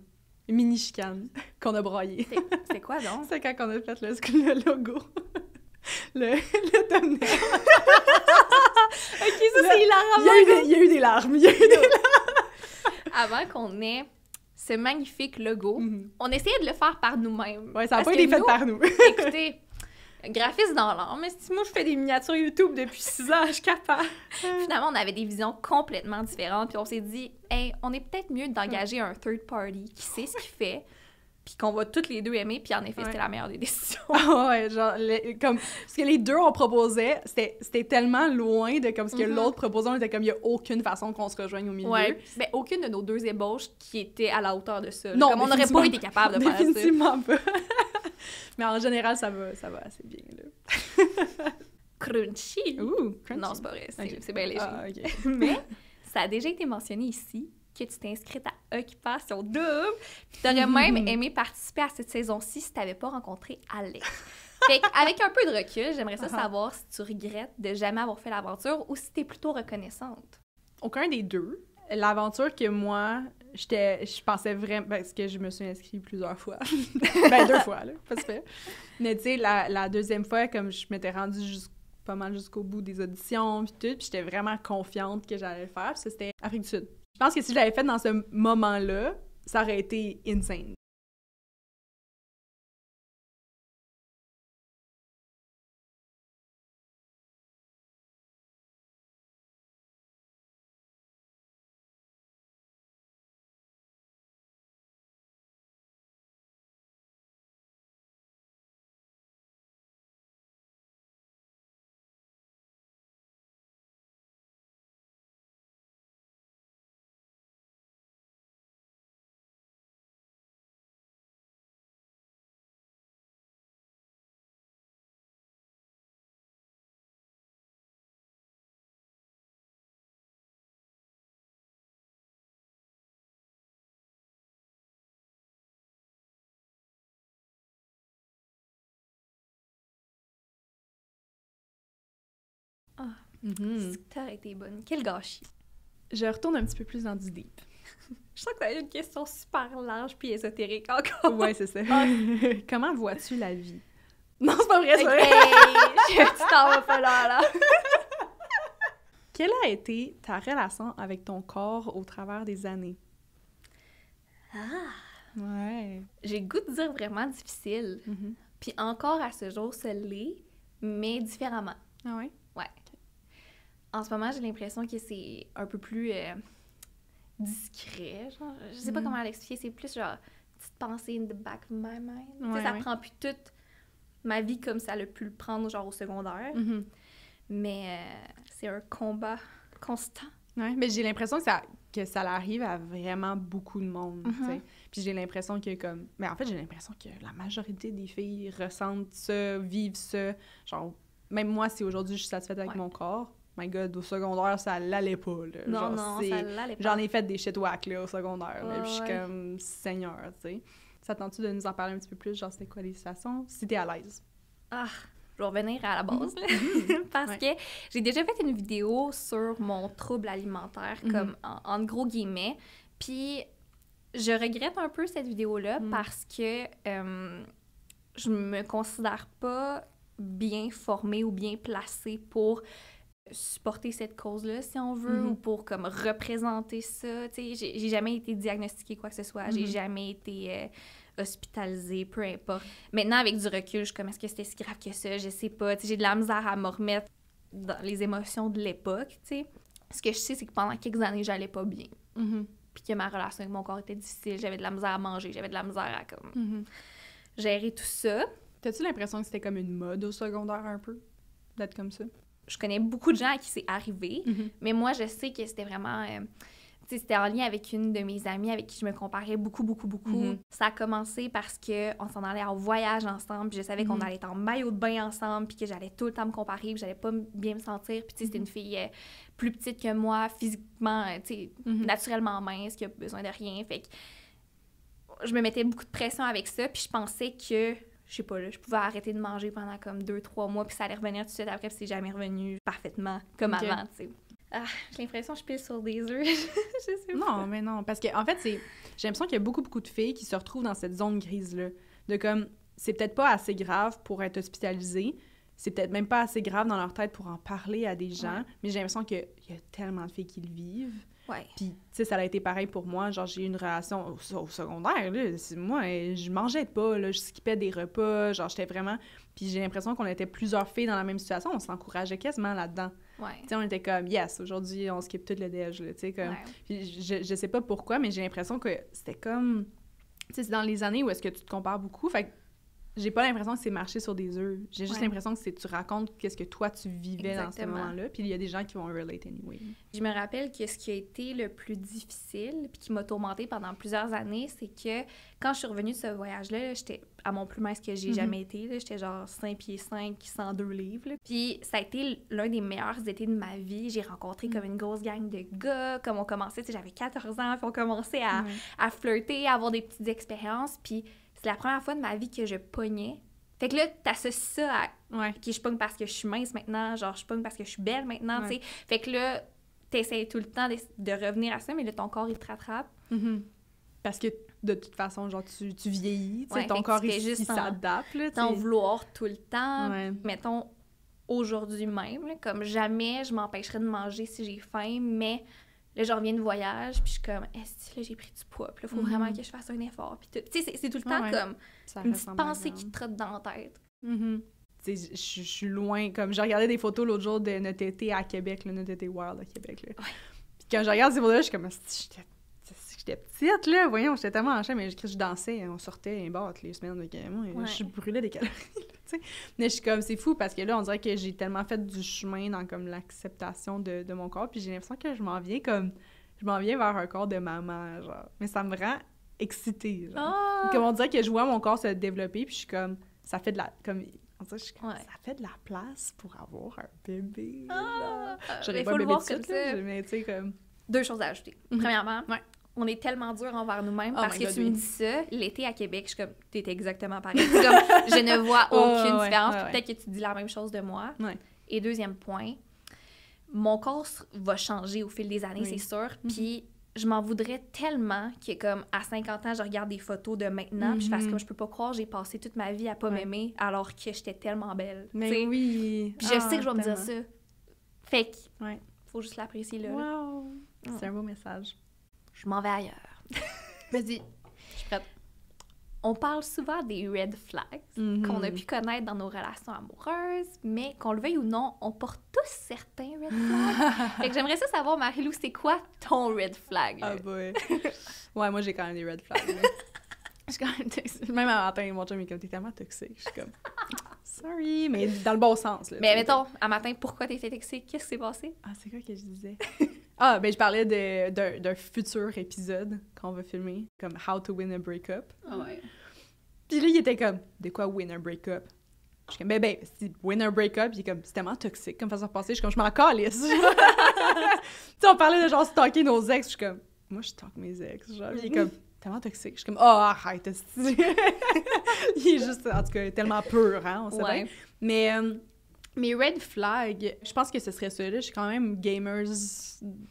une mini-chicane, qu'on a braillée. C'est quoi donc? C'est quand on a fait le logo. le thumbnail. Ok, ça c'est hilarant! Il y a eu des larmes. Avant qu'on ait ce magnifique logo, on essayait de le faire par nous-mêmes. Ouais, ça n'a Parce pas été que fait nous, par nous. Écoutez, graphiste dans l'âme, mais si moi je fais des miniatures YouTube depuis 6 ans, je suis capable. Finalement, on avait des visions complètement différentes, puis on s'est dit, hey, on est peut-être mieux d'engager un third party qui sait ce qu'il fait, puis qu'on va toutes les deux aimer, puis en effet, c'était la meilleure des décisions. Ah ouais, genre, comme, ce que les deux on proposait, c'était tellement loin de comme ce que l'autre proposait, on était comme, il n'y a aucune façon qu'on se rejoigne au milieu. Ouais, ben aucune de nos deux ébauches qui était à la hauteur de ça. Non, comme on n'aurait pas été capable de faire ça. Définitivement pas. Mais en général, ça va assez bien, là. Crunchy! Ouh, crunchy. Non, c'est pas vrai, Ok. c'est bien léger. Ah, OK. Mais ça a déjà été mentionné ici que tu t'es inscrite à Occupation Double, puis t'aurais même aimé participer à cette saison-ci si t'avais pas rencontré Alex. Fait avec un peu de recul, j'aimerais ça savoir si tu regrettes de jamais avoir fait l'aventure ou si t'es plutôt reconnaissante. Aucun des deux. L'aventure que moi, je pensais vraiment... Parce que je me suis inscrite plusieurs fois. Ben, 2 fois, là, pas fait. Mais tu sais, la deuxième fois, comme je m'étais rendue pas mal jusqu'au bout des auditions, puis tout, puis j'étais vraiment confiante que j'allais le faire, puis ça, c'était Afrique du Sud. Je pense que si je l'avais fait dans ce moment-là, ça aurait été insane. T'aurais été bonne. Quel gâchis. Je retourne un petit peu plus dans du deep. Je sens que t'as une question super large puis ésotérique encore. Ouais, c'est ça. Comment vois-tu la vie? Non, c'est pas vrai, c'est vrai. Tu t'en vas pas là. Quelle a été ta relation avec ton corps au travers des années? Ouais. J'ai le goût de dire vraiment difficile. Puis encore à ce jour, ça l'est, mais différemment. Ah ouais? Ouais. En ce moment, j'ai l'impression que c'est un peu plus discret, genre. Je sais pas comment l'expliquer, c'est plus genre petite pensée in the back of my mind. Tu sais, ça prend plus toute ma vie comme ça l'a pu le prendre genre au secondaire. Mais c'est un combat constant. Ouais, mais j'ai l'impression que ça arrive à vraiment beaucoup de monde, tu sais. Puis j'ai l'impression que comme... Mais en fait, j'ai l'impression que la majorité des filles ressentent ça, vivent ça. Genre, même moi, si aujourd'hui je suis satisfaite avec mon corps, my God, au secondaire, ça l'allait pas, là. Non, genre, non, ça l'allait pas. J'en ai fait des shit whack, là, au secondaire, là, puis je suis comme Seigneur, tu sais. Ça tente-tu de nous en parler un petit peu plus? Genre, c'était quoi les situations? Si t'es à l'aise. Je vais revenir à la base, là. Parce que j'ai déjà fait une vidéo sur mon trouble alimentaire, comme en gros guillemets, puis je regrette un peu cette vidéo-là parce que je me considère pas bien formée ou bien placée pour supporter cette cause-là, si on veut, ou pour comme représenter ça. Tu sais, j'ai jamais été diagnostiquée quoi que ce soit, j'ai jamais été hospitalisée, peu importe. Maintenant, avec du recul, je suis comme, est-ce que c'était si grave que ça? Je sais pas. Tu sais, j'ai de la misère à me remettre dans les émotions de l'époque, tu sais. Ce que je sais, c'est que pendant quelques années, j'allais pas bien. Puis que ma relation avec mon corps était difficile, j'avais de la misère à manger, j'avais de la misère à comme gérer tout ça. T'as-tu l'impression que c'était comme une mode au secondaire un peu, d'être comme ça? Je connais beaucoup de gens à qui c'est arrivé, mais moi, je sais que c'était vraiment... tu sais, c'était en lien avec une de mes amies avec qui je me comparais beaucoup. Ça a commencé parce qu'on s'en allait en voyage ensemble, puis je savais qu'on allait être en maillot de bain ensemble, puis que j'allais tout le temps me comparer, puis j'allais pas bien me sentir. Puis tu sais, c'était une fille plus petite que moi, physiquement, tu sais, naturellement mince, qui a besoin de rien. Fait que je me mettais beaucoup de pression avec ça, puis je pensais que... Je sais pas, là, je pouvais arrêter de manger pendant comme 2-3 mois, puis ça allait revenir tout de suite après, puis c'est jamais revenu parfaitement comme avant, tu sais. J'ai l'impression que je pile sur des œufs. Je sais pas. Non, mais non, parce que en fait, j'ai l'impression qu'il y a beaucoup de filles qui se retrouvent dans cette zone grise-là, de comme, c'est peut-être pas assez grave pour être hospitalisée, c'est peut-être même pas assez grave dans leur tête pour en parler à des gens, mais j'ai l'impression qu'il y a tellement de filles qui le vivent. Puis, tu sais, ça a été pareil pour moi. Genre, j'ai eu une relation au secondaire, là. Moi, je mangeais pas, là. Je skippais des repas. Genre, j'étais vraiment... Puis j'ai l'impression qu'on était plusieurs filles dans la même situation. On s'encourageait quasiment là-dedans. Tu sais, on était comme, yes, aujourd'hui, on skip tout le déj, là. Tu sais, comme... Puis je sais pas pourquoi, mais j'ai l'impression que c'était comme... Tu sais, c'est dans les années où est-ce que tu te compares beaucoup. Fait que j'ai pas l'impression que c'est marché sur des œufs. J'ai juste l'impression que tu racontes qu'est-ce que toi, tu vivais dans ce moment-là. Puis il y a des gens qui vont relate anyway. Je me rappelle que ce qui a été le plus difficile puis qui m'a tourmentée pendant plusieurs années, c'est que quand je suis revenue de ce voyage-là, j'étais à mon plus mince que j'ai jamais été. Là. J'étais genre 5 pieds 5, 102 livres. Là. Puis ça a été l'un des meilleurs étés de ma vie. J'ai rencontré comme une grosse gang de gars. Comme on commençait, tu sais, j'avais 14 ans, puis on commençait à flirter, à avoir des petites expériences. Puis c'est la première fois de ma vie que je pognais. Fait que là, t'associes ça à... OK, je pogne parce que je suis mince maintenant, genre je pogne parce que je suis belle maintenant, tu sais. Fait que là, t'essayes tout le temps de revenir à ça, mais là, ton corps, il te rattrape. Parce que, de toute façon, genre, tu vieillis, tu sais, ton corps, il s'adapte, là, t'en vouloir tout le temps. Mettons, aujourd'hui même, là, comme jamais je m'empêcherais de manger si j'ai faim, mais... Là, je reviens de voyage, puis je suis comme, est-ce que là, j'ai pris du poids, puis là, il faut vraiment que je fasse un effort, puis tout. Tu sais, c'est tout le temps comme une petite pensée qui te trotte dans la tête. Tu sais, je suis loin, comme, j'ai regardé des photos l'autre jour de notre été à Québec, là, notre été Wild à Québec, là. Puis quand je regarde ces photos-là, je suis comme, j'étais petite, là, voyons, j'étais tellement en chaîne, mais je dansais, on sortait un bar toutes les semaines, donc moi, je brûlais des calories, là, tu sais. Mais je suis comme, c'est fou, parce que là, on dirait que j'ai tellement fait du chemin dans, comme, l'acceptation de mon corps, puis j'ai l'impression que je m'en viens vers un corps de maman, genre. Mais ça me rend excitée, genre. Comme on dirait que je vois mon corps se développer, puis je suis comme, ça fait de la... Comme, on dirait, je suis comme, ça fait de la place pour avoir un bébé, j'aurais pas un bébé de suite, là, mais tu sais, comme... 2 choses à ajouter. Premièrement, on est tellement dur envers nous-mêmes parce que tu me dis ça, l'été à Québec, je suis comme, t'étais exactement pareil. C'est comme, je ne vois aucune différence. Peut-être que tu dis la même chose de moi. Et deuxième point, mon corps va changer au fil des années, Oui. c'est sûr. Puis je m'en voudrais tellement que, comme, à 50 ans, je regarde des photos de maintenant, puis je fasse comme, je peux pas croire, j'ai passé toute ma vie à pas m'aimer, alors que j'étais tellement belle. Mais t'sais. oui. Puis je sais que je vais me dire ça. Fait que, Ouais. faut juste l'apprécier là. là. Wow. C'est un beau message. Je m'en vais ailleurs. Vas-y. Je suis prête. On parle souvent des red flags qu'on a pu connaître dans nos relations amoureuses, mais qu'on le veuille ou non, on porte tous certains red flags. Fait que j'aimerais ça savoir, Marie-Lou, c'est quoi ton red flag? Ah là? boy. Ouais, moi, j'ai quand même des red flags. là. Je suis quand même toxique. Même un matin, mon chum est comme, t'es tellement toxique. Je suis comme, sorry, mais dans le bon sens. Là, Mais mettons, un matin, pourquoi t'étais toxique? Qu'est-ce qui s'est passé? Ah, c'est quoi que je disais? Ah, ben je parlais d'un futur épisode qu'on va filmer, comme How to Win a Breakup. Ah ouais. Puis là, il était comme, de quoi win a breakup? Je suis comme, ben, c'est win a breakup, il est comme, c'est tellement toxique comme façon de penser. Je suis comme, je m'en calisse. Tu sais, on parlait de genre stalker nos ex. Je suis comme, moi, je stalk mes ex. Genre, il est comme, tellement toxique. Je suis comme, oh, arrête, esti. Il est juste, en tout cas, tellement pur, hein, on sait bien. Mais mes red flags, je pense que ce serait ça. Là. Je suis quand même gamers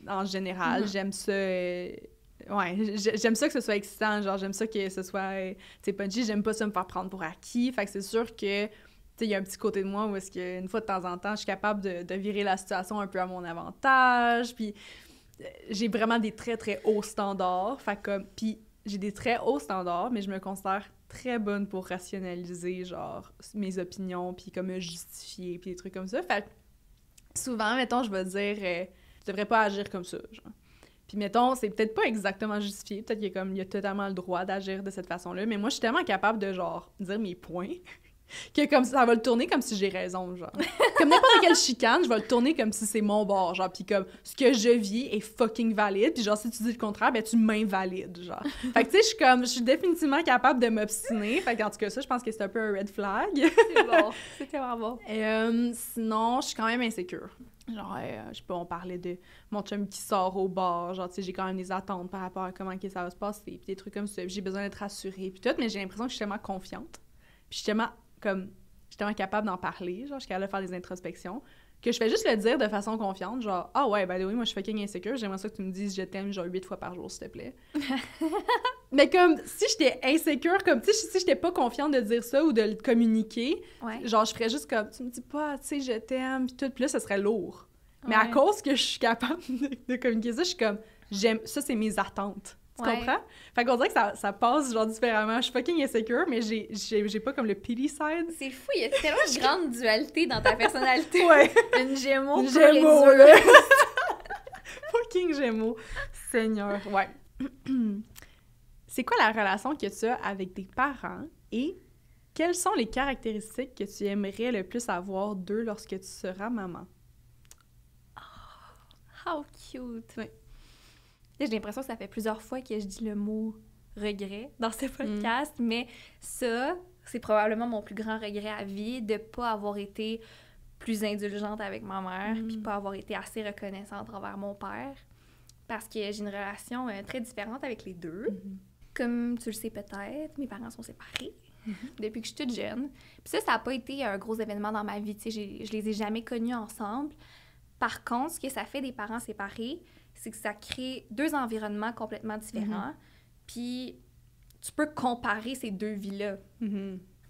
en général. J'aime ça. J'aime ça que ce soit excitant. Genre, j'aime ça que ce soit, tu sais, punchy. J'aime pas ça me faire prendre pour acquis. Fait que c'est sûr que, tu sais, il y a un petit côté de moi où est-ce qu'une fois de temps en temps, je suis capable de virer la situation un peu à mon avantage. Puis j'ai vraiment des très, très hauts standards. Fait que, puis j'ai des très hauts standards, mais je me considère très bonne pour rationaliser, genre, mes opinions, puis comme me justifier, puis des trucs comme ça. Fait que souvent, mettons, je vais dire, tu devrais pas agir comme ça, genre. Puis mettons, c'est peut-être pas exactement justifié, peut-être qu'il y a totalement le droit d'agir de cette façon-là, mais moi, je suis tellement capable de, genre, dire mes points que comme ça va le tourner comme si j'ai raison, genre. Comme n'importe quelle chicane, je vais le tourner comme si c'est mon bord, genre, puis comme ce que je vis est fucking valide, puis genre, si tu dis le contraire, ben tu m'invalides, genre. Fait que tu sais, je suis définitivement capable de m'obstiner, fait qu'en tout cas, ça, je pense que c'est un peu un red flag. C'est bon, c'était vraiment bon. Sinon, je suis quand même insécure. Genre, je sais pas, on parlait de mon chum qui sort au bar, genre, tu sais, j'ai quand même des attentes par rapport à comment que ça va se passer, puis des trucs comme ça, puis j'ai besoin d'être rassurée, puis tout, mais j'ai l'impression que je suis tellement confiante, puis je suis tellement capable d'en parler, genre, je suis capable de faire des introspections, que je fais juste le dire de façon confiante, genre, ah ouais, ben oui, moi, je suis fucking insécure, j'aimerais ça que tu me dises je t'aime, genre, 8 fois par jour, s'il te plaît. Mais comme, si j'étais insécure, comme, tu sais, si j'étais pas confiante de dire ça ou de le communiquer, genre, je ferais juste comme, tu me dis pas, tu sais, je t'aime, pis tout, pis là, ça serait lourd. Mais à cause que je suis capable de communiquer ça, je suis comme, j'aime, ça, c'est mes attentes. Tu comprends? Fait qu'on dirait que ça passe, genre, différemment. Je suis fucking insécure, mais j'ai pas comme le pity side. C'est fou, il y a tellement de grande dualité dans ta personnalité. Ouais. Une Gémeaux, Une pure et Gémeaux, dure. là. Fucking Gémeaux. Seigneur, ouais. C'est quoi la relation que tu as avec tes parents et quelles sont les caractéristiques que tu aimerais le plus avoir d'eux lorsque tu seras maman? How cute! Ouais. J'ai l'impression que ça fait plusieurs fois que je dis le mot regret dans ce podcast, mais ça, c'est probablement mon plus grand regret à vie, de pas avoir été plus indulgente avec ma mère, puis pas avoir été assez reconnaissante envers mon père, parce que j'ai une relation très différente avec les deux. Comme tu le sais peut-être, mes parents sont séparés depuis que je suis toute jeune. Puis ça n'a pas été un gros événement dans ma vie, tu sais, je les ai jamais connus ensemble. Par contre, ce que ça fait des parents séparés, c'est que ça crée deux environnements complètement différents. Puis tu peux comparer ces deux vies-là.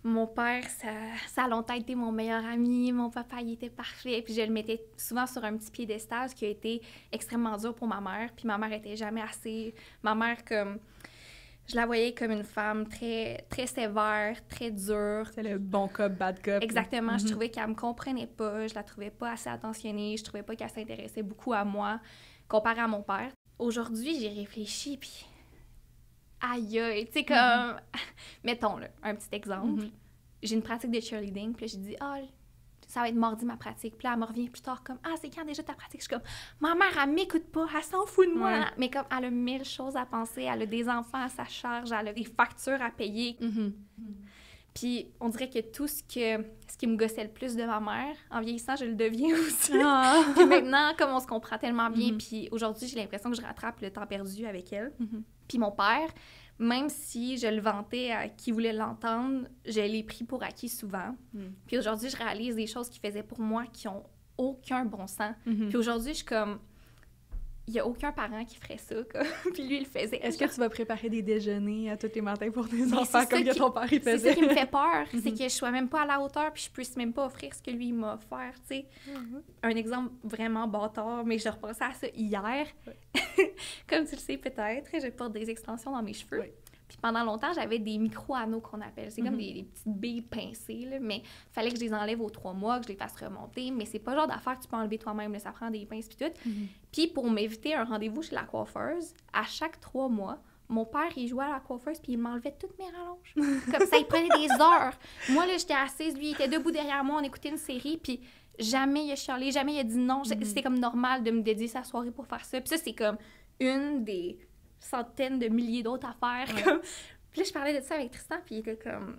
Mon père, ça a longtemps été mon meilleur ami. Mon papa, il était parfait. Puis je le mettais souvent sur un petit piédestal, ce qui a été extrêmement dur pour ma mère. Puis ma mère était jamais assez... Ma mère, comme... Je la voyais comme une femme très, très sévère, très dure. C'est le bon cop, bad cop. Exactement. Je trouvais qu'elle me comprenait pas. Je la trouvais pas assez attentionnée. Je trouvais pas qu'elle s'intéressait beaucoup à moi, comparé à mon père. Aujourd'hui, j'ai réfléchi, puis... Aïe, aïe, tu sais, comme... Mettons, là, un petit exemple. J'ai une pratique de cheerleading, puis là, j'ai dit, ça va être mardi ma pratique. Puis là, elle me revient plus tard comme, c'est quand déjà ta pratique? Je suis comme, ma mère, elle m'écoute pas, elle s'en fout de moi. Ouais. Mais comme, elle a 1000 choses à penser, elle a des enfants à sa charge, elle a des factures à payer. Puis on dirait que tout ce qui me gossait le plus de ma mère, en vieillissant, je le deviens aussi. Puis maintenant, comme on se comprend tellement bien, puis aujourd'hui, j'ai l'impression que je rattrape le temps perdu avec elle. Puis mon père, même si je le vantais à qui voulait l'entendre, je l'ai pris pour acquis souvent. Puis aujourd'hui, je réalise des choses qu'il faisait pour moi qui ont aucun bon sens. Mhm. Puis aujourd'hui, je suis comme, il y a aucun parent qui ferait ça, comme. Puis lui, il le faisait. Est-ce que tu vas préparer des déjeuners à tous les matins pour tes Mais enfants c'est comme ça que ton père il C'est faisait? ça qui me fait peur, c'est Mhm. que je sois même pas à la hauteur, puis je puisse même pas offrir ce que lui il m'a offert, tu sais. Mhm. Un exemple vraiment bâtard, mais je repensais à ça hier. Comme tu le sais peut-être, je porte des extensions dans mes cheveux. Ouais. Puis pendant longtemps, j'avais des micro-anneaux qu'on appelle. C'est comme Mhm. des petites billes pincées, là, mais fallait que je les enlève aux 3 mois, que je les fasse remonter. Mais c'est pas le genre d'affaire que tu peux enlever toi-même, là, ça prend des pinces puis tout. Mhm. Puis pour m'éviter un rendez-vous chez la coiffeuse, à chaque 3 mois, mon père, il jouait à la coiffeuse puis il m'enlevait toutes mes rallonges. Comme ça, il prenait des heures. Moi, là, j'étais assise, lui, il était debout derrière moi, on écoutait une série, puis jamais il a chialé, jamais il a dit non. C'était comme normal de me dédier sa soirée pour faire ça. Puis ça, c'est comme une des centaines de milliers d'autres affaires. Comme. Puis là, je parlais de ça avec Tristan, puis il était comme...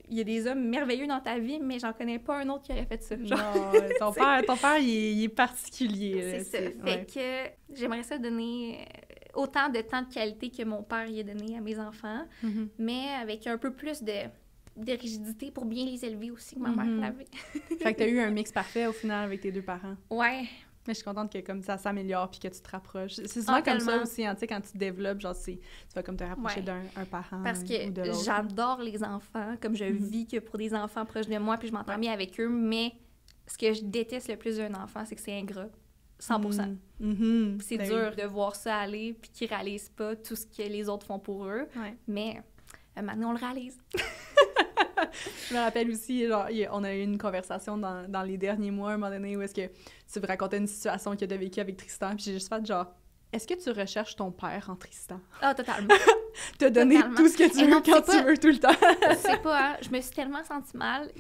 Il y a des hommes merveilleux dans ta vie, mais j'en connais pas un autre qui aurait fait ça. Genre. Non, ton père il est particulier. là, C'est ça. Fait ouais. que j'aimerais ça donner autant de temps de qualité que mon père y a donné à mes enfants, Mhm. mais avec un peu plus de rigidité pour bien les élever aussi que ma Mhm. mère l'avait. Fait que t'as eu un mix parfait au final avec tes deux parents. Ouais. Mais je suis contente que comme ça s'améliore puis que tu te rapproches. C'est souvent comme ça tellement. aussi, hein, tu sais, quand tu te développes, genre, tu vas comme te rapprocher Ouais. d'un parent Parce ou que de l'autre. j'adore les enfants, comme je vis que pour des enfants proches de moi, puis je m'entends bien avec eux, mais ce que je déteste le plus d'un enfant, c'est que c'est ingrat. 100%. Mhm. C'est Ben dur de voir ça aller, puis qu'ils réalisent pas tout ce que les autres font pour eux. Ouais. Mais maintenant, on le réalise. Je me rappelle aussi, genre, on a eu une conversation dans les derniers mois, à un moment donné, où est-ce que tu me racontais une situation que tu as vécue avec Tristan, puis j'ai juste fait genre, est-ce que tu recherches ton père en Tristan? Ah, totalement. Te donner Totalement. tout ce que tu Et veux non, quand c'est pas- tu veux, tout le temps. Je sais pas, hein, je me suis tellement sentie mal.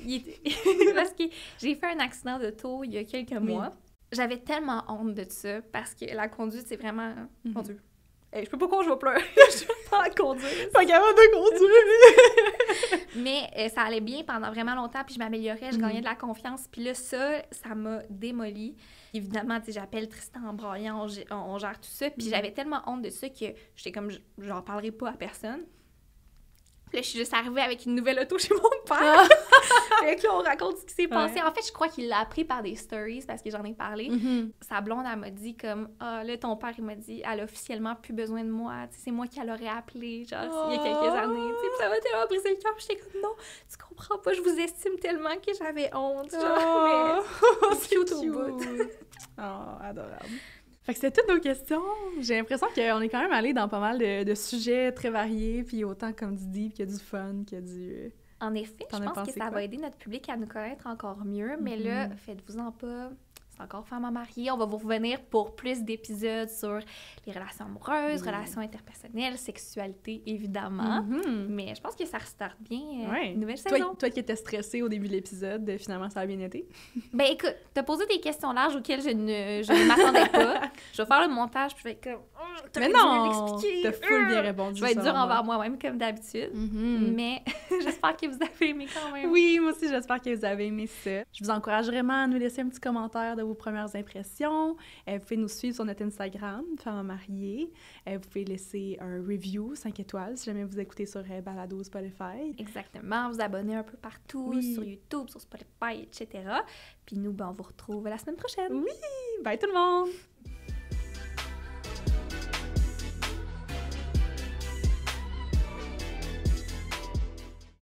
Parce que j'ai fait un accident d'auto il y a quelques mois. J'avais tellement honte de ça parce que la conduite, c'est vraiment... Mon Dieu. Hey, je peux pas je vais pleurer. Je peux pas conduire. Pas capable de conduire! Mais ça allait bien pendant vraiment longtemps, puis je m'améliorais, je gagnais de la confiance. Puis là, ça m'a démolie. Évidemment, tu sais, j'appelle Tristan en braillant, on gère tout ça. Puis j'avais tellement honte de ça que j'étais comme, j'en parlerai pas à personne. Puis là, je suis juste arrivée avec une nouvelle auto chez mon père. Fait que là, on raconte ce qui s'est passé. Ouais. En fait, je crois qu'il l'a appris par des stories parce que j'en ai parlé. Sa blonde, elle m'a dit comme, ah, là, ton père, il m'a dit, elle a officiellement plus besoin de moi. Tu sais, c'est moi qui l'aurais appelé, genre, il y a quelques années. Tu sais, puis ça m'a tellement brisé le cœur. Puis j'étais comme, non, tu comprends pas, je vous estime tellement que j'avais honte. Genre, mais c'est cute au bout. Oh, adorable. Fait que c'était toutes nos questions. J'ai l'impression qu'on est quand même allé dans pas mal de sujets très variés, puis autant comme du deep, qu'il y a du fun, qu'il y a du... En effet, T'en je as pense que pensé ça quoi? va aider notre public à nous connaître encore mieux. Mais là, faites-vous-en pas. C'est encore Femme à marier. On va vous revenir pour plus d'épisodes sur les relations amoureuses, relations interpersonnelles, sexualité, évidemment. Mais je pense que ça restarte bien une nouvelle saison. Toi qui étais stressée au début de l'épisode, finalement, ça a bien été. Ben écoute, t'as posé des questions larges auxquelles je ne m'attendais pas. Je vais faire le montage, puis je vais être comme... Mais dû non! l'expliquer. T'as full bien répondu. Je vais être dure selon envers moi. moi-même, comme d'habitude. Mhm. Mais j'espère que vous avez aimé quand même. Oui, moi aussi, j'espère que vous avez aimé ça. Je vous encourage vraiment à nous laisser un petit commentaire de vos premières impressions. Vous pouvez nous suivre sur notre Instagram, Femme à marier. Vous pouvez laisser un review, 5 étoiles, si jamais vous écoutez sur Balado Spotify. Exactement, vous abonner un peu partout, Oui. sur YouTube, sur Spotify, etc. Puis nous, ben, on vous retrouve la semaine prochaine. Oui! Bye tout le monde!